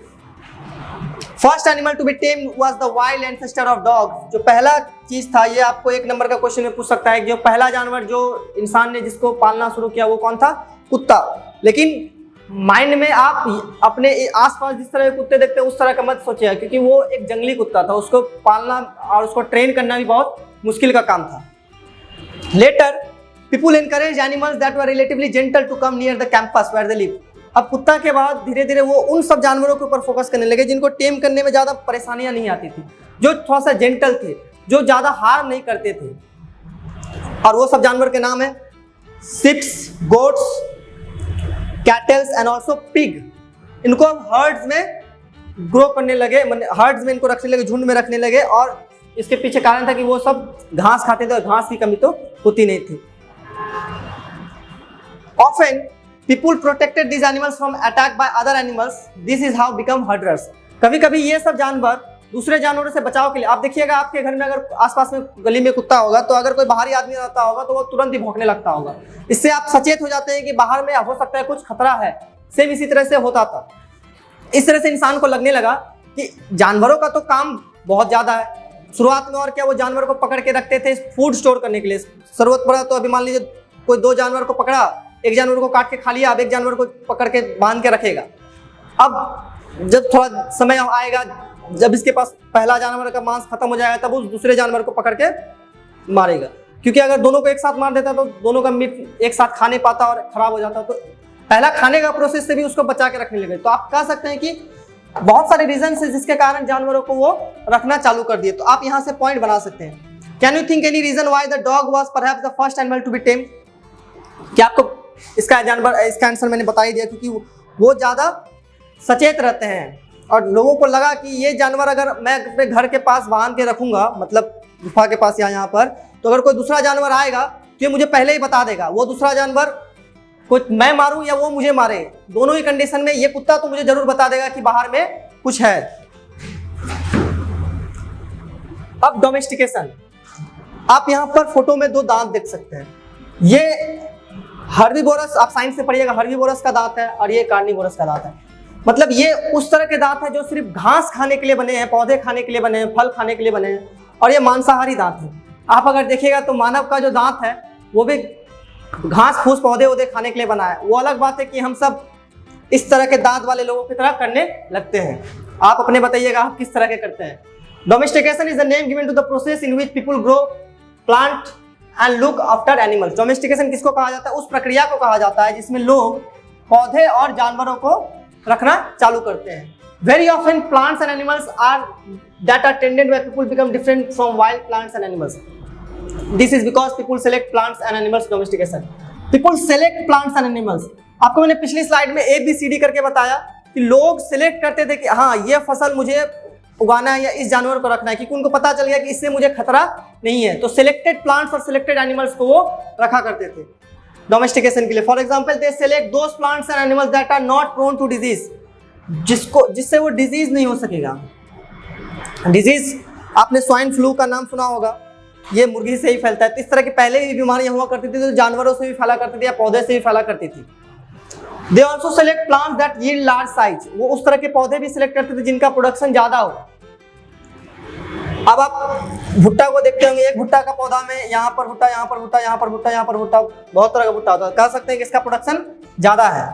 First animal to be tame was the wild ancestor of dog. जो पहला चीज था, ये आपको 1 नंबर का क्वेश्चन में पूछ सकता है कि जो पहला जानवर जो इंसान ने जिसको पालना शुरू किया वो कौन था? कुत्ता। लेकिन माइंड में आप अपने आसपास जिस तरह के कुत्ते देखते हैं उस तरह का मत सोचिए, क्योंकि वो एक जंगली कुत्ता था, उसको पालना और उसको ट्रेन करना भी बहुत मुश्किल का काम था। Later, people encouraged animals that were relatively gentle to come near the campus where they live. अब कुत्ता के बाद धीरे धीरे वो उन सब जानवरों के ऊपर फोकस करने लगे जिनको टेम करने में ज़्यादा परेशानियां नहीं आती थी, जो थोड़ा सा जेंटल थे, जो ज़्यादा हार्म नहीं करते थे। और वो सब जानवर के नाम है ships, goats, kettles and also pig. इनको अब हर्ड्स में ग्रो करने लगे, हर्ड्स में इनको रखने लगे, झुंड में रखने लगे। और इसके पीछे कारण था कि वो सब घास खाते थे और घास की कमी तो होती नहीं थी। Often people protected these animals from attack by other animals. This is how become herders. कभी कभी ये सब जानवर दूसरे जानवरों से बचाव के लिए, आप देखिएगा आपके घर में अगर आसपास में गली में कुत्ता होगा तो अगर कोई बाहरी आदमी आता होगा तो वो तुरंत ही भौंकने लगता होगा। इससे आप सचेत हो जाते हैं कि बाहर में हो सकता है कुछ खतरा है। सेम इसी तरह से होता था। इस तरह से इंसान को लगने लगा कि जानवरों का तो काम बहुत ज्यादा है। शुरुआत में और क्या, वो जानवर को पकड़ के रखते थे फूड स्टोर करने के लिए। जरूरत पड़ा तो अभी मान लीजिए कोई 2 जानवर को पकड़ा, एक जानवर को काट के खा लिया, अब एक जानवर को पकड़ के बांध के रखेगा। अब जब थोड़ा समय आएगा, जब इसके पास पहला जानवर का मांस खत्म हो जाएगा तब उस दूसरे जानवर को पकड़ के मारेगा, क्योंकि अगर दोनों को एक साथ मार देता तो दोनों का मीट एक साथ खाने पाता और खराब हो जाता। तो पहला खाने का प्रोसेस से भी उसको बचा के रखने लगे। तो आप कह सकते हैं कि बहुत सारे रीजन है जिसके कारण जानवरों को वो रखना चालू कर दिए। तो आप यहाँ से पॉइंट बना सकते हैं। Can you think any reason why the dog was perhaps the first animal to be tame? क्या आपको इसका आंसर मैंने बता ही दिया, क्योंकि वो ज्यादा सचेत रहते हैं और लोगों को लगा कि ये जानवर अगर मैं अपने घर के पास बांध के रखूंगा, मतलब गुफा के पास या यहाँ पर, तो अगर कोई दूसरा जानवर आएगा तो ये मुझे पहले ही बता देगा। वो दूसरा जानवर कुछ मैं मारूं या वो मुझे मारे, दोनों ही कंडीशन में ये कुत्ता तो मुझे जरूर बता देगा कि बाहर में कुछ है। अब डोमेस्टिकेशन, आप यहाँ पर फोटो में दो दांत देख सकते हैं। ये हर्बीवोरस, आप साइंस से पढ़िएगा, हर्बीवोरस का दांत है और ये कार्निवोरस का दांत है। मतलब ये उस तरह के दांत है जो सिर्फ घास खाने के लिए बने हैं, पौधे खाने के लिए बने हैं, फल खाने के लिए बने हैं, और ये मांसाहारी दांत है। आप अगर देखिएगा तो मानव का जो दांत है वो भी घास फूस पौधे वौधे खाने के लिए बना है। वो अलग बात है कि हम सब इस तरह के दांत वाले लोगों की तरह करने लगते हैं। आप अपने बताइएगा आप किस तरह के करते हैं। Domestication is the name given to the process in which people grow plant and look after animals. Domestication किसको कहा जाता है? उस प्रक्रिया को कहा जाता है जिसमें लोग पौधे और जानवरों को रखना चालू करते हैं। Very often plants and animals are that are tended when people become different from wild plants and animals. This is because people select plants and animals domestication. People select plants and animals. आपको मैंने पिछली slide में ABCD करके बताया कि लोग select करते थे कि हाँ ये फसल मुझे उगाना है या इस जानवर को रखना है, क्योंकि उनको पता चल गया कि इससे मुझे खतरा नहीं है। तो सिलेक्टेड प्लांट्स और सिलेक्टेड एनिमल्स को वो रखा करते थे डोमेस्टिकेशन के लिए। For example they select those plants and animals that are not prone to disease, जिससे वो डिजीज नहीं हो सकेगा। डिजीज, आपने स्वाइन फ्लू का नाम सुना होगा, ये मुर्गी से ही फैलता है। तो इस तरह की पहले ही बीमारियां हुआ करती थी, तो जानवरों से भी फैला करती थी या पौधे से भी फैला करती थी। They also select plants that yield large size. वो उस तरह के पौधे भी सिलेक्ट करते थे जिनका प्रोडक्शन ज्यादा हो। अब आप भुट्टा को देखते होंगे, एक भुट्टा का पौधा में यहाँ पर भुट्टा, यहाँ पर भुट्टा, यहाँ पर भुट्टा, यहाँ पर भुट्टा, बहुत तरह का भुट्टा होता है। कह सकते हैं कि इसका प्रोडक्शन ज्यादा है।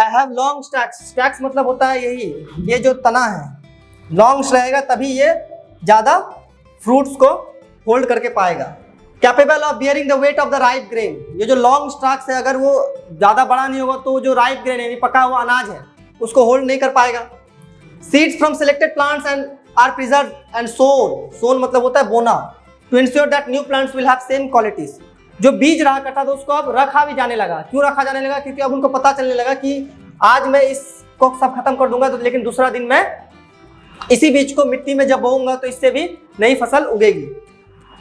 I have long stacks. Stacks मतलब होता है यही, ये जो तना है लॉन्ग रहेगा तभी ये ज्यादा फ्रूट्स को होल्ड करके पाएगा। Capable of bearing the weight of the ripe grain. ये जो लॉन्ग स्टैक्स है अगर वो ज्यादा बड़ा नहीं होगा तो जो राइप ग्रेन यानी पका हुआ अनाज है उसको होल्ड नहीं कर पाएगा। Seeds from selected plants and are preserved and sown. Sown मतलब होता है बोना, to ensure that new plants will have same qualities. जो बीज रहा करता था उसको अब रखा भी जाने लगा। क्यों रखा जाने लगा? क्योंकि अब उनको पता चलने लगा कि आज मैं इसको सब खत्म कर दूंगा तो लेकिन दूसरा दिन मैं इसी बीज को मिट्टी में जब बोऊंगा तो इससे भी नई फसल उगेगी।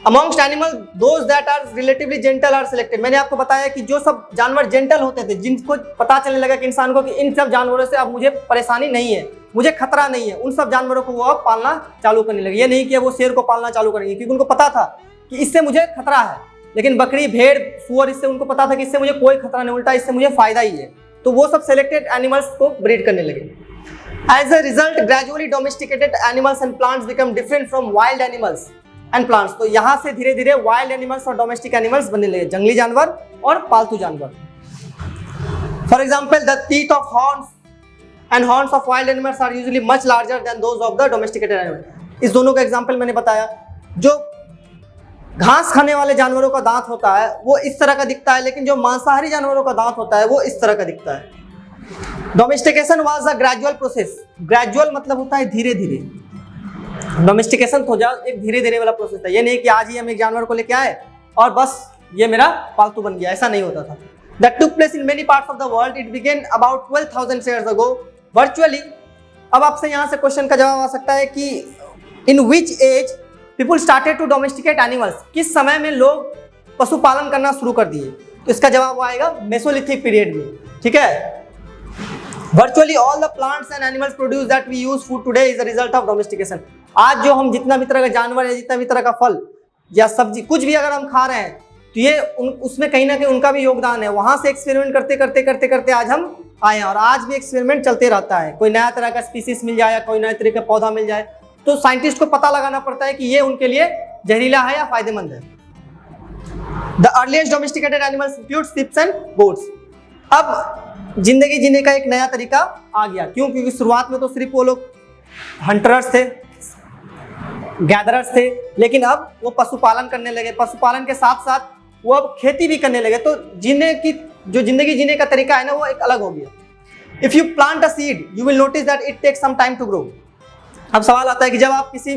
Amongst animal those that are relatively gentle are selected. मैंने आपको बताया कि जो सब जानवर जेंटल होते थे, जिनको पता चलने लगा कि इंसान को कि इन सब जानवरों से अब मुझे परेशानी नहीं है, मुझे खतरा नहीं है, उन सब जानवरों को वो अब पालना चालू करने लगे। ये नहीं कि वो शेर को पालना चालू करेंगे क्योंकि उनको पता था कि इससे मुझे खतरा है, लेकिन बकरी भेड़ सूअर इससे उनको पता था कि इससे मुझे कोई खतरा नहीं, उल्टा इससे मुझे फायदा ही है। तो वो सब सिलेक्टेड एनिमल्स को ब्रीड करने लगे। As a result, gradually domesticated animals and plants become different from wild animals and plants. तो यहाँ से धीरे धीरे wild animals और domestic animals बनने लगे, जंगली जानवर और पालतू जानवर। For example, the teeth of horns and horns of wild animals are usually much larger than those of the domesticated animals. इस दोनों का एग्जाम्पल मैंने बताया। जो घास खाने वाले जानवरों का दांत होता है वो इस तरह का दिखता है, लेकिन जो मांसाहारी जानवरों का दांत होता है वो इस तरह का दिखता है। Domestication was a gradual process. Gradual मतलब होता है धीरे धीरे। डोमेस्टिकेशन तो एक धीरे धीरे वाला प्रोसेस था। ये नहीं कि आज ही हम एक जानवर को लेके आए और बस ये मेरा पालतू बन गया, ऐसा नहीं होता था। That took place in many parts of the world. It began about 12,000 years ago. Virtually, अब आपसे यहाँ से क्वेश्चन का जवाब आ सकता है कि in which age people started to domesticate animals? किस समय में लोग पशुपालन करना शुरू कर दिए? तो इसका जवाब आएगा मेसोलिथिक पीरियड में। ठीक है। Virtually all the plants and animals produce that we use food today is a result of domestication. आज जो हम जितना भी तरह का जानवर है, जितना भी तरह का फल या सब्जी कुछ भी अगर हम खा रहे हैं तो ये उसमें कहीं ना कहीं उनका भी योगदान है। वहां से एक्सपेरिमेंट करते करते करते करते आज हम आए हैं और आज भी एक्सपेरिमेंट चलते रहता है। कोई नया तरह का स्पीसीज मिल जाए या कोई नए तरह का पौधा मिल जाए तो साइंटिस्ट को पता लगाना पड़ता है कि ये उनके लिए जहरीला है या फायदेमंद है। The earliest domesticated animals include ships and goats. अब जिंदगी जीने का एक नया तरीका आ गया। क्यों? क्योंकि शुरुआत में तो सिर्फ वो लोग हंटरर्स थे, गैदरर्स थे, लेकिन अब वो पशुपालन करने लगे। पशुपालन के साथ साथ वो अब खेती भी करने लगे। तो जीने की जो जिंदगी जीने का तरीका है ना वो एक अलग हो गया। If you plant a seed you will notice that it takes some time to grow. अब सवाल आता है कि जब आप किसी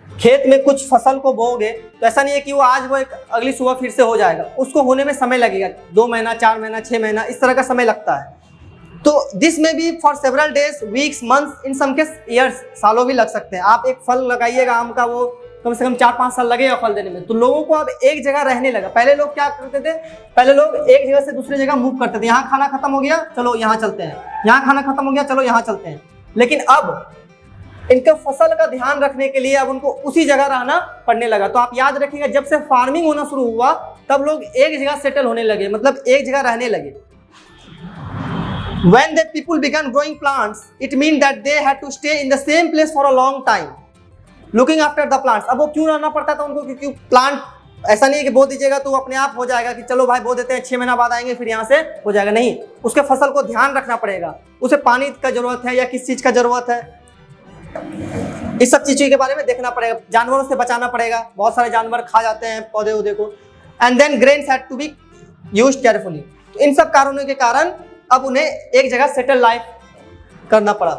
खेत में कुछ फसल को बोओगे तो ऐसा नहीं है कि वो आज वो एक अगली सुबह फिर से हो जाएगा, उसको होने में समय लगेगा। 2 महीना, 4 महीना, 6 महीना, इस तरह का समय लगता है। तो दिस में भी for several days, weeks, months, in some case years, सालों भी लग सकते हैं। आप एक फल लगाइएगा आम का, वो कम से कम 4-5 साल लगेगा फल देने में। तो लोगों को अब एक जगह रहने लगा। पहले लोग क्या करते थे? पहले लोग एक जगह से दूसरी जगह मूव करते थे। यहाँ खाना खत्म हो गया, चलो यहाँ चलते हैं, यहाँ खाना खत्म हो गया, चलो यहाँ चलते हैं। लेकिन अब इनके फसल का ध्यान रखने के लिए अब उनको उसी जगह रहना पड़ने लगा। तो आप याद रखिएगा, जब से फार्मिंग होना शुरू हुआ तब लोग एक जगह सेटल होने लगे, मतलब एक जगह रहने लगे। When the people began growing plants, it means that they had to stay in the same place for a long time, looking after the plants. अब वो क्यों रहना पड़ता था उनको? क्योंकि प्लांट ऐसा नहीं है कि बो दीजिएगा तो अपने आप हो जाएगा कि चलो भाई बो देते हैं 6 महीना बाद आएंगे फिर यहाँ से हो जाएगा। नहीं, उसके फसल को ध्यान रखना पड़ेगा, उसे पानी का जरूरत है या किस चीज का जरूरत है, इस सब चीजों के बारे में देखना पड़ेगा। जानवरों से बचाना पड़ेगा, बहुत सारे जानवर खा जाते हैं पौधे वौधे को। And then grains had to be used carefully. तो इन सब कारणों के कारण अब उन्हें एक जगह सेटल लाइफ करना पड़ा।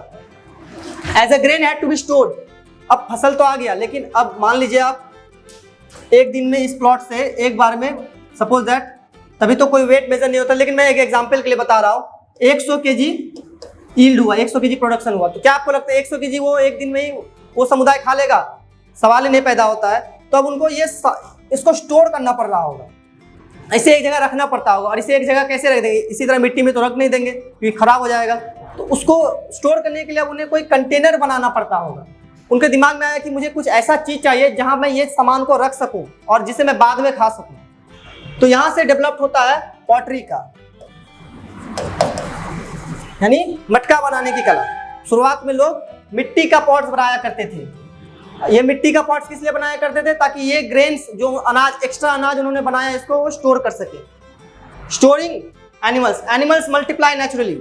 As a grain had to be stored. अब फसल तो आ गया, लेकिन अब मान लीजिए आप एक दिन में इस प्लॉट से एक बार में सपोज दैट, तभी तो कोई वेट मेजर नहीं होता, लेकिन मैं एक एग्जांपल के लिए बता रहा हूँ, 100 केजी यील्ड हुआ, 100 केजी प्रोडक्शन हुआ। तो क्या आपको लगता है 100 केजी वो एक दिन में ही वो समुदाय खा लेगा? सवाल ही नहीं पैदा होता है। तो अब उनको इसको स्टोर करना पड़ रहा होगा, इसे एक जगह रखना पड़ता होगा। और इसे एक जगह कैसे रख देंगे? इसी तरह मिट्टी में तो रख नहीं देंगे क्योंकि खराब हो जाएगा। तो उसको स्टोर करने के लिए उन्हें कोई कंटेनर बनाना पड़ता होगा। उनके दिमाग में आया कि मुझे कुछ ऐसा चीज चाहिए जहां मैं ये सामान को रख सकूं और जिसे मैं बाद में खा सकूं। तो यहां से डेवलप होता है पॉटरी का, यानी मटका बनाने की कला। शुरुआत में लोग मिट्टी का पॉट्स बनाया करते थे। ये मिट्टी का पॉट्स किस लिए बनाया करते थे? ताकि ये ग्रेन्स, जो अनाज, एक्स्ट्रा अनाज उन्होंने बनाया, इसको वो स्टोर कर सके। Storing animals multiply naturally.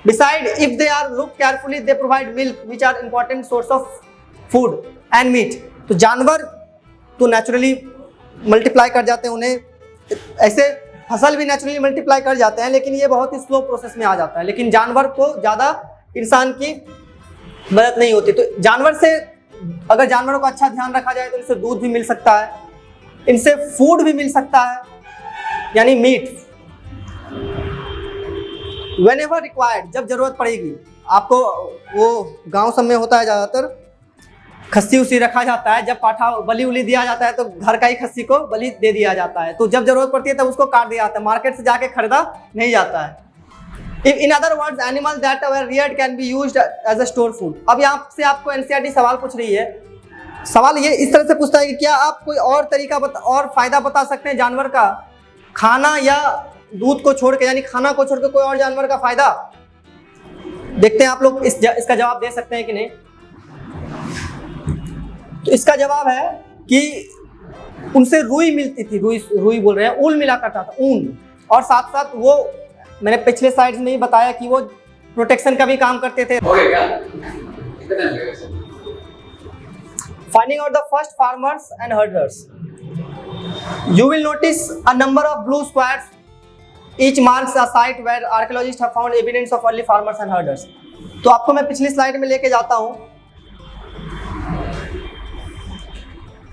Besides, if they are looked carefully, they provide milk, which are important source of food and meat. तो जानवर तो नेचुरली मल्टीप्लाई कर जाते हैं, उन्हें ऐसे फसल भी नेचुरली मल्टीप्लाई कर जाते हैं, लेकिन ये बहुत ही स्लो प्रोसेस में आ जाता है। लेकिन जानवर को ज़्यादा इंसान की मदद नहीं होती। तो जानवर से, अगर जानवरों का अच्छा ध्यान रखा जाए तो इनसे दूध भी मिल सकता है, इनसे फूड भी मिल सकता है, यानी मीट। Whenever required, जब जरूरत पड़ेगी आपको, वो गांव सब में होता है ज़्यादातर, खस्सी उसी रखा जाता है। जब पाठा बलि उली दिया जाता है तो घर का ही खस्सी को बलि दे दिया जाता है। तो जब जरूरत पड़ती है तब उसको काट दिया जाता है, मार्केट से जाके खरीदा नहीं जाता है। In other words, animals that were reared can be used as a store food. अब यहाँ से आपको NCERT सवाल पूछ रही है। सवाल ये इस तरह से पूछता है कि क्या आप कोई और तरीका और फायदा बता सकते हैं जानवर का, खाना या दूध को छोड़ के, यानी खाना को छोड़ के कोई और जानवर का फायदा? देखते हैं आप लोग इसका जवाब दे सकते हैं कि नहीं। तो इसका जवाब है कि उनसे रुई मिलती थी, रुई बोल रहे हैं, ऊन मिला करता था, ऊन। और साथ साथ वो, मैंने पिछले स्लाइड्स में ही बताया कि वो प्रोटेक्शन का भी काम करते थे। Finding out the first farmers and herders. You will notice a number of blue squares. Each marks a site where archaeologists have found evidence of early farmers and herders. तो आपको मैं पिछली स्लाइड में लेके जाता हूँ।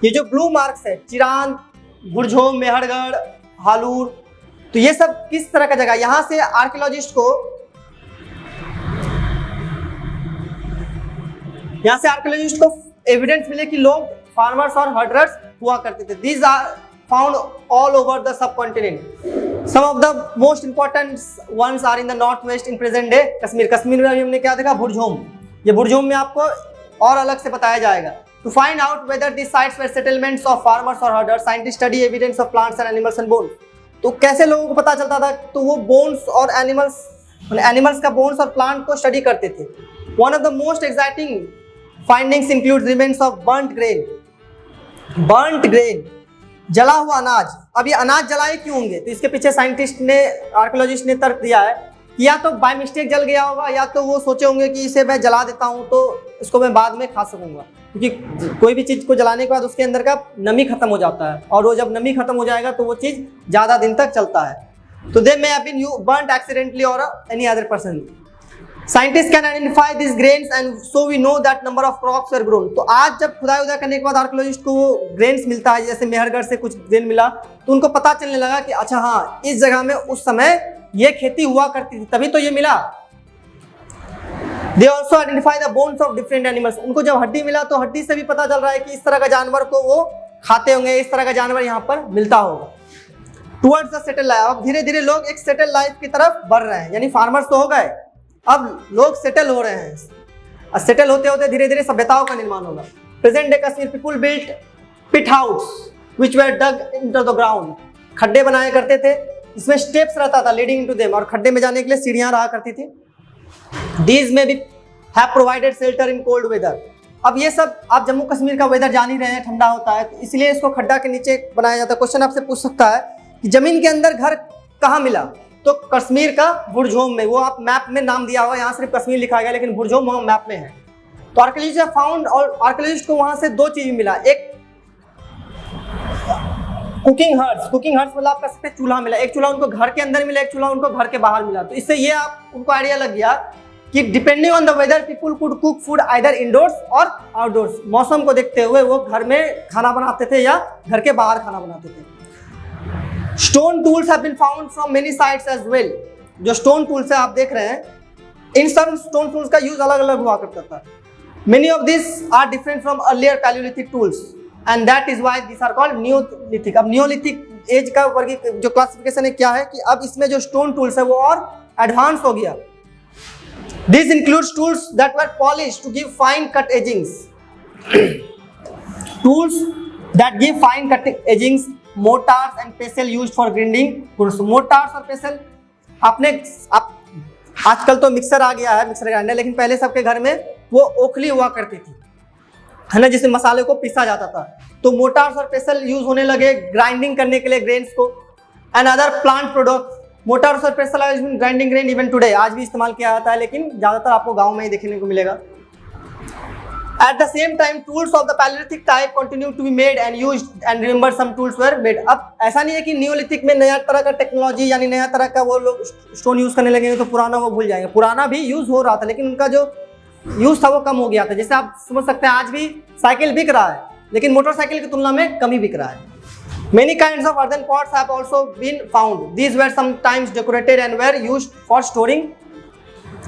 ये जो ब्लू मार्क्स है, चिरांद, बुरझोम, मेहरगढ़, हालूर, तो ये सब किस तरह का जगह? यहाँ से आर्कियोलॉजिस्ट को एविडेंस मिले कि लोग फार्मर्स और हर्डर्स हुआ करते थे। These are found all over the subcontinent. Some of the most important ones are in the northwest in present day Kashmir. Kashmir में अभी हमने क्या देखा? बुरझोम। ये बुरझोम में आपको और अलग से बताया जाएगा। To find out whether these sites were settlements of farmers or herders, scientists study evidence of plants and animals and bones. तो कैसे लोगों को पता चलता था? तो वो बोन्स और एनिमल्स का बोन्स और प्लांट को स्टडी करते थे। One of the most exciting findings includes remains of burnt grain, जला हुआ अनाज। अब ये अनाज जलाए क्यों होंगे? तो इसके पीछे आर्कियोलॉजिस्ट ने तर्क दिया है कि या तो बाय मिस्टेक जल गया होगा, या तो वो सोचे होंगे कि इसे मैं जला देता हूँ तो इसको मैं बाद में खा सकूंगा। क्योंकि कोई भी चीज़ को जलाने के बाद उसके अंदर का नमी खत्म हो जाता है, और वो जब नमी खत्म हो जाएगा तो वो चीज़ ज़्यादा दिन तक चलता है। तो they may have been burned accidentally और any other person. Scientists can identify these grains and so we know that number of crops were grown. तो आज जब खुदाई उदाई करने के बाद आर्कियोलॉजिस्ट को वो ग्रेन्स मिलता है, जैसे मेहरगढ़ से कुछ ग्रेन मिला, तो उनको पता चलने लगा कि अच्छा हाँ, इस जगह में उस समय ये खेती हुआ करती थी, तभी तो ये मिला। They also identify the bones of different animals. उनको जब हड्डी मिला तो हड्डी से भी पता चल रहा है कि इस तरह का जानवर को वो खाते होंगे, इस तरह का जानवर यहाँ पर मिलता होगा। Towards the settled life. अब धीरे धीरे लोग एक सेटल लाइफ की तरफ बढ़ रहे हैं, यानी फार्मर्स तो हो गए, अब लोग सेटल हो रहे हैं। सेटल होते होते धीरे धीरे सभ्यताओं का निर्माण होगा। Present day Kashmir people built pit house which were dug into the ground, खड्डे बनाया करते थे, इसमें स्टेप्स रहता था लीडिंग इनटू देम, और खड्डे में जाने के लिए सीढ़ियां रहा करती थी। दीज में भी have provided shelter in cold weather. अब ये सब आप जम्मू कश्मीर का वेदर जान ही रहे हैं, ठंडा होता है, तो इसलिए इसको खड्डा के नीचे बनाया जाता है। क्वेश्चन आपसे पूछ सकता है कि जमीन के अंदर घर कहाँ मिला, तो कश्मीर का बुरझोम में, वो आप मैप में नाम दिया हुआ है, यहाँ सिर्फ कश्मीर लिखा गया लेकिन बुरझोम वहाँ मैप में है। तो आर्कियोलॉजिस्ट फाउंड, और आर्कियोलॉजिस्ट को वहाँ से दो चीज मिला, एक कुकिंग हर्ट्स मतलब आप कह सकते हैं चूल्हा मिला, एक चूल्हा उनको घर के अंदर मिला, एक चूल्हा उनको घर के बाहर मिला। तो इससे ये आप उनको आइडिया लग गया कि depending on the weather people could cook food either indoors और आउटडोर्स, मौसम को देखते हुए वो घर में खाना बनाते थे या घर के बाहर खाना बनाते थे। Stone tools have been found from many sites as well. जो स्टोन टूल्स है आप देख रहे हैं, इन सब स्टोन टूल्स का यूज अलग अलग हुआ करता था। Many of this are different from earlier Paleolithic tools and that is why this are called Neolithic. अब नियोलिथिक एज का जो क्लासिफिकेशन है क्या है कि अब इसमें जो स्टोन टूल्स है वो और एडवांस हो गया। This includes tools that were polished to give fine cut edgings. Tools that give fine cut edgings, mortars and pestle used for grinding. Mortars और pestle आप आजकल तो मिक्सर आ गया है, मिक्सर ग्राइंडर, लेकिन पहले सबके घर में वो ओखली हुआ करती थी, है ना, जिसमें मसाले को पीसा जाता था। तो मोटार्स और पेसल यूज होने लगे ग्राइंडिंग करने के लिए ग्रेन्स को। And other plant product, mortars और pestle are used in grinding grain even today, आज भी इस्तेमाल किया जाता है, लेकिन ज्यादातर आपको गांव में ही देखने को मिलेगा। At the same time, tools of the Paleolithic type continue to be made and used, and remember some tools were made. अब ऐसा नहीं है कि नियोलिथिक में नया तरह का टेक्नोलॉजी यानी नया तरह का वो लोग स्टोन यूज करने लगेंगे तो पुराना वो भूल जाएंगे। पुराना भी यूज हो रहा था लेकिन उनका जो यूज था वो कम हो गया था। जैसे आप समझ सकते हैं आज भी साइकिल बिक रहा है लेकिन मोटरसाइकिल की तुलना में कम ही बिक रहा है। Many kinds of earthen pots have also been found. These were sometimes decorated and were used for storing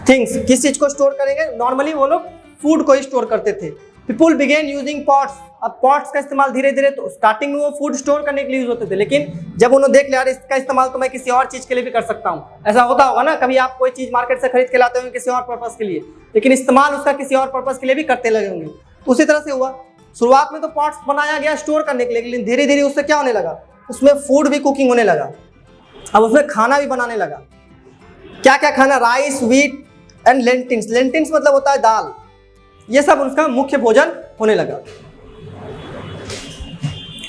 things. किस चीज को स्टोर करेंगे? नॉर्मली वो लोग फूड को ही स्टोर करते थे। People began using pots. अब पॉट्स का इस्तेमाल धीरे धीरे, तो स्टार्टिंग में वो फूड स्टोर करने के लिए यूज होते थे, लेकिन जब उन्होंने देख लिया यार इसका इस्तेमाल तो मैं किसी और चीज के लिए भी कर सकता हूँ। ऐसा होता होगा ना, कभी आप कोई चीज मार्केट से खरीद के लाते होंगे किसी और पर्पस के लिए, लेकिन इस्तेमाल उसका किसी और पर्पस के लिए भी करते लगे होंगे। उसी तरह से हुआ, शुरुआत में तो पॉट्स बनाया गया स्टोर करने के लिए, लेकिन धीरे धीरे उससे क्या होने लगा, उसमें फूड भी कुकिंग होने लगा। अब उसमें खाना भी बनाने लगा। क्या क्या खाना? Rice, wheat and lentils. Lentils मतलब होता है दाल। ये सब उसका मुख्य भोजन होने लगा।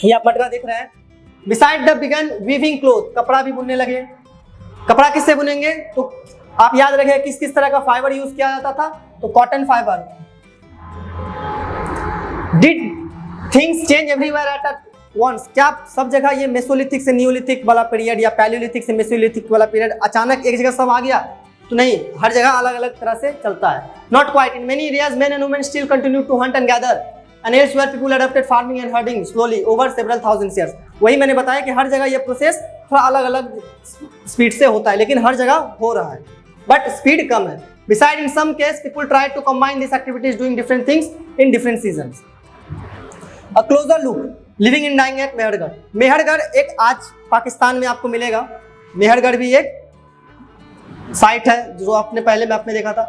ये आप मटका देख रहे हैं। Beside the began weaving cloth, कपड़ा भी बुनने लगे। कपड़ा किससे बुनेंगे? तो आप याद रखें किस किस तरह का फाइबर यूज किया जाता था, तो cotton fibre. Did things change everywhere at once? क्या सब जगह ये मेसोलिथिक से नियोलिथिक वाला पीरियड या पैलियोलिथिक से मेसोलिथिक वाला पीरियड अचानक एक जगह सब आ गया? तो नहीं, हर जगह अलग अलग तरह से चलता है। Not quite. In many areas men and women still continue to hunt and gather and elsewhere people adopted farming and herding slowly over several thousand years. वही मैंने बताया कि हर जगह ये प्रोसेस थोड़ा अलग अलग स्पीड से होता है, लेकिन हर जगह हो रहा है, बट स्पीड कम है। Beside in some case people try to combine this activities doing different things in different seasons. A closer look living in dying at Mehrgarh. Mehrgarh एक आज पाकिस्तान में आपको मिलेगा। मेहरगढ़ भी एक साइट है जो आपने पहले मैप में देखा था।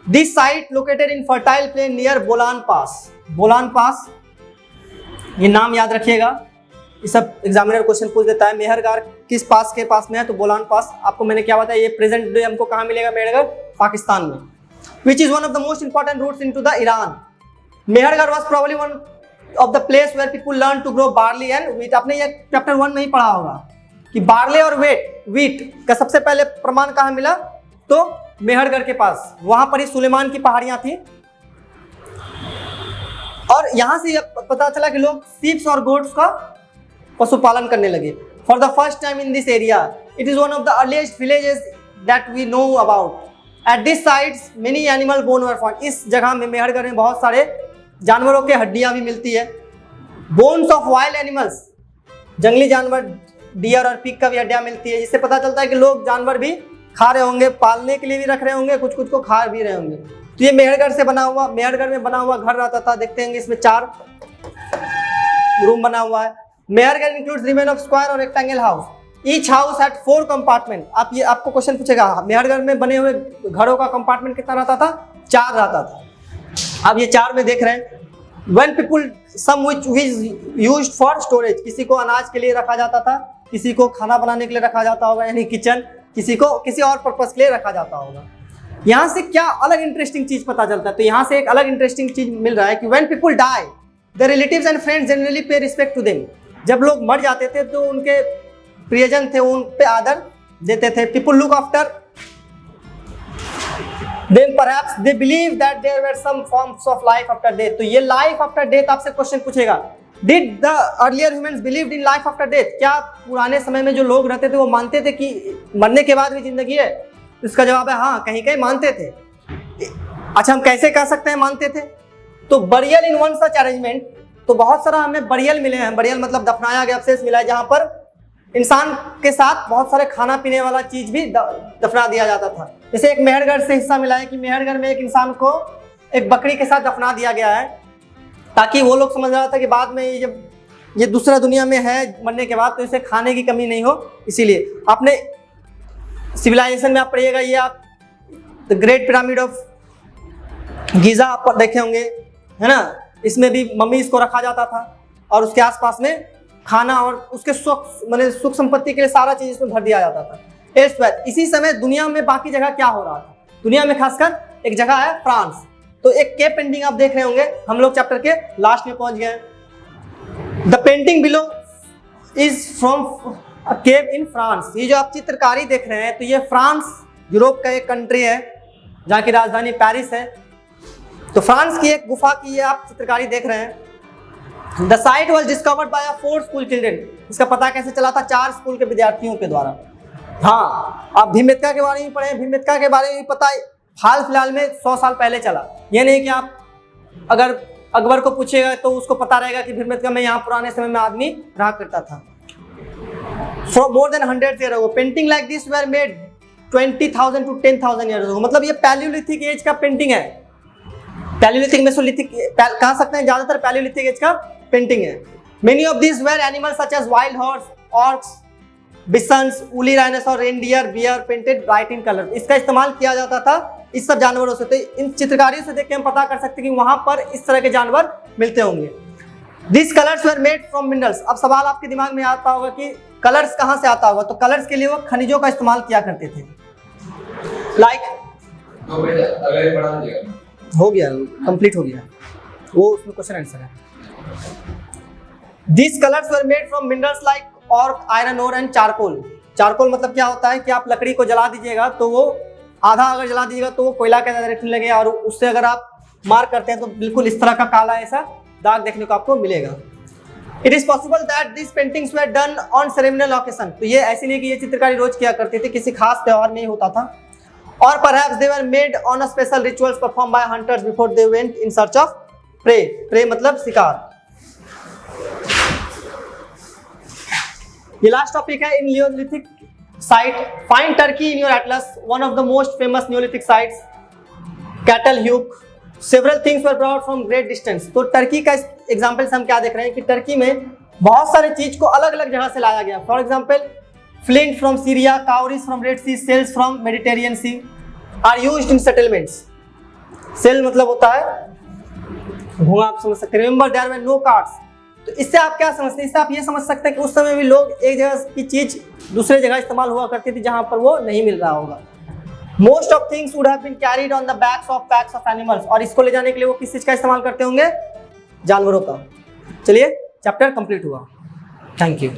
This site located in fertile plain near Bolan pass. Bolan pass, ये नाम याद रखिएगा, ये सब एग्जामिनर क्वेश्चन पूछ देता है। मेहरगढ़ किस पास के पास में है? तो बोलान पास। आपको मैंने क्या बताया, ये प्रेजेंट डे हमको कहाँ मिलेगा? मेहरगढ़ पाकिस्तान में। Which is one of the most important routes into the Iran. Mehrgarh was probably one of the place where people learn to grow barley and wheat. आपने ये चैप्टर 1 में ही पढ़ा होगा कि बार्ले और व्हीट का सबसे पहले प्रमाण कहाँ मिला? तो मेहरगढ़ के पास। वहां पर ही सुलेमान की पहाड़ियां थी और यहां से पता चला कि लोग शीप्स और गोट्स का पशुपालन करने लगे। For the first time in this area it is one of the earliest villages that we know about. At this sites many animal bone were found. इस जगह में मेहरगढ़ में बहुत सारे जानवरों के हड्डियां भी मिलती है। बोन्स ऑफ वाइल्ड एनिमल्स, जंगली जानवर डियर और पिग का भी हड्डियां मिलती है, जिससे पता चलता है कि लोग जानवर भी खा रहे होंगे, पालने के लिए भी रख रहे होंगे, कुछ कुछ को खा भी रहे होंगे। तो ये मेहरगढ़ में बना हुआ घर रहता था। देखते हैं इसमें 4 रूम बना हुआ है। Mehrgarh includes remain of square और rectangle house. Each house had 4 compartment. आपको क्वेश्चन पूछेगा मेहरगढ़ में बने हुए घरों का कंपार्टमेंट कितना रहता था? 4 रहता था। अब ये 4 में देख रहे हैं, when people some which is used for storage, किसी को अनाज के लिए रखा जाता था, किसी को खाना बनाने के लिए रखा जाता होगा यानी किचन, किसी को किसी और पर्पस के लिए रखा जाता होगा। यहाँ से क्या अलग इंटरेस्टिंग चीज पता चलता है, तो यहाँ से एक अलग इंटरेस्टिंग चीज मिल रहा है कि when people die the relatives and friends generally pay respect to them, जब लोग मर जाते थे तो उनके प्रियजन थे उन पे आदर देते थे। people look after then perhaps they believe that there were some forms of life after death। तो ये life after death आपसे क्वेश्चन पूछेगा, did the earlier humans believed in life after death, क्या पुराने समय में जो लोग रहते थे वो मानते थे कि मरने के बाद भी जिंदगी है? इसका जवाब है हाँ, कहीं कहीं मानते थे। अच्छा, हम कैसे कह सकते हैं मानते थे? तो burial in one such arrangement, तो बहुत सारा हमें बरियल मिले हैं, बरियल मतलब दफनाया गया अवशेष मिला है जहां पर इंसान के साथ बहुत सारे खाना पीने वाला चीज भी दफना दिया जाता था। जैसे एक मेहरगढ़ से हिस्सा मिला है कि मेहरगढ़ में एक इंसान को एक बकरी के साथ दफना दिया गया है, ताकि वो लोग समझ रहा था कि बाद में ये जब ये दूसरा दुनिया में है मरने के बाद तो इसे खाने की कमी नहीं हो, इसीलिए। आपने सिविलाइजेशन में आप पढ़िएगा, ये आप the great pyramid of Giza आप देखे होंगे, है ना, इसमें भी मम्मीज को रखा जाता था और उसके आसपास में खाना और उसके सुख संपत्ति के लिए सारा चीज इसमें भर दिया जाता था। इसी समय दुनिया में बाकी जगह क्या हो रहा था? दुनिया में खासकर एक जगह है फ्रांस, तो एक केव पेंटिंग आप देख रहे होंगे, हम लोग चैप्टर के लास्ट में पहुंच गए। The painting below is from a cave in France. ये जो आप चित्रकारी देख रहे हैं तो ये फ्रांस यूरोप का एक कंट्री है जहाँ की राजधानी पेरिस है। तो फ्रांस की एक गुफा की ये आप चित्रकारी देख रहे हैं। The site was discovered by 4 school children. इसका पता कैसे चला था? 4 स्कूल के विद्यार्थियों के द्वारा। हाँ, आप भीमबेटका के बारे में पढ़े, भीमबेटका के बारे में पता हाल फिलहाल में 100 साल पहले चला। ये नहीं कि आप अगर अकबर को पूछेगा तो उसको पता रहेगा कि भीमबेटका में यहाँ पुराने समय में आदमी रहा करता था। For more than 100 year ago painting like this were made 20,000 to 10,000 years ago. मतलब ये पैलियोलिथिक एज का पेंटिंग है, पैलियोलिथिक मेसोलिथिक कह सकते हैं, ज्यादातर पैलियोलिथिक एज का पेंटिंग है। Many of this were animals such as wild horse, aurochs, bisons, woolly rhinoceros, reindeer, bear painted bright in colour. इसका इस्तेमाल किया जाता था इस सब जानवरों से। तो इन चित्रकारियों से देख के हम पता कर सकते हैं कि वहां पर इस तरह के जानवर मिलते होंगे। This colours were made from minerals. अब सवाल आपके दिमाग में आता होगा कि कलर्स कहाँ से आता होगा? तो कलर्स के लिए वो खनिजों का इस्तेमाल किया करते थे। लाइक हो गया, कंप्लीट हो गया, वो उसमें क्वेश्चन आंसर है। These colors were made from minerals like orc, iron ore and charcoal। Charcoal मतलब क्या होता है कि आप लकड़ी को जला दीजिएगा तो वो आधा अगर जला दीजिएगा तो वो कोयला के डायरेक्ट लगे, और उससे अगर आप मार करते हैं तो बिल्कुल इस तरह का काला ऐसा दाग देखने को आपको मिलेगा। It is possible that these paintings were done on ceremonial occasion। तो ये ऐसी नहीं कि ये चित्रकारी रोज किया करते थे, किसी खास त्योहार में ही होता था। और perhaps they were made on a special rituals performed by hunters before they went in search of prey। prey मतलब शिकार। ये लास्ट टॉपिक है, in neolithic site find Turkey in your atlas, one of the most famous neolithic sites, Catal Huyuk, several things were brought from great distance. तो Turkey का example से हम क्या देख रहे हैं कि टर्की में बहुत सारे चीज को अलग अलग जगह से लाया गया। For example flint from Syria, cowries from Red Sea, shells from Mediterranean Sea are used in settlements. Shell मतलब होता है धुआं, आप समझ सकते हैं। Remember there were no cards. तो इससे आप क्या समझते हैं? इससे आप ये समझ सकते हैं कि उस समय भी लोग एक जगह की चीज दूसरे जगह इस्तेमाल हुआ करती थी जहां पर वो नहीं मिल रहा होगा। Most of things would have been carried on the backs of packs of animals. और इसको ले जाने के लिए वो किस चीज का इस्तेमाल करते होंगे? जानवरों का। चलिए, चैप्टर कंप्लीट हुआ। Thank you.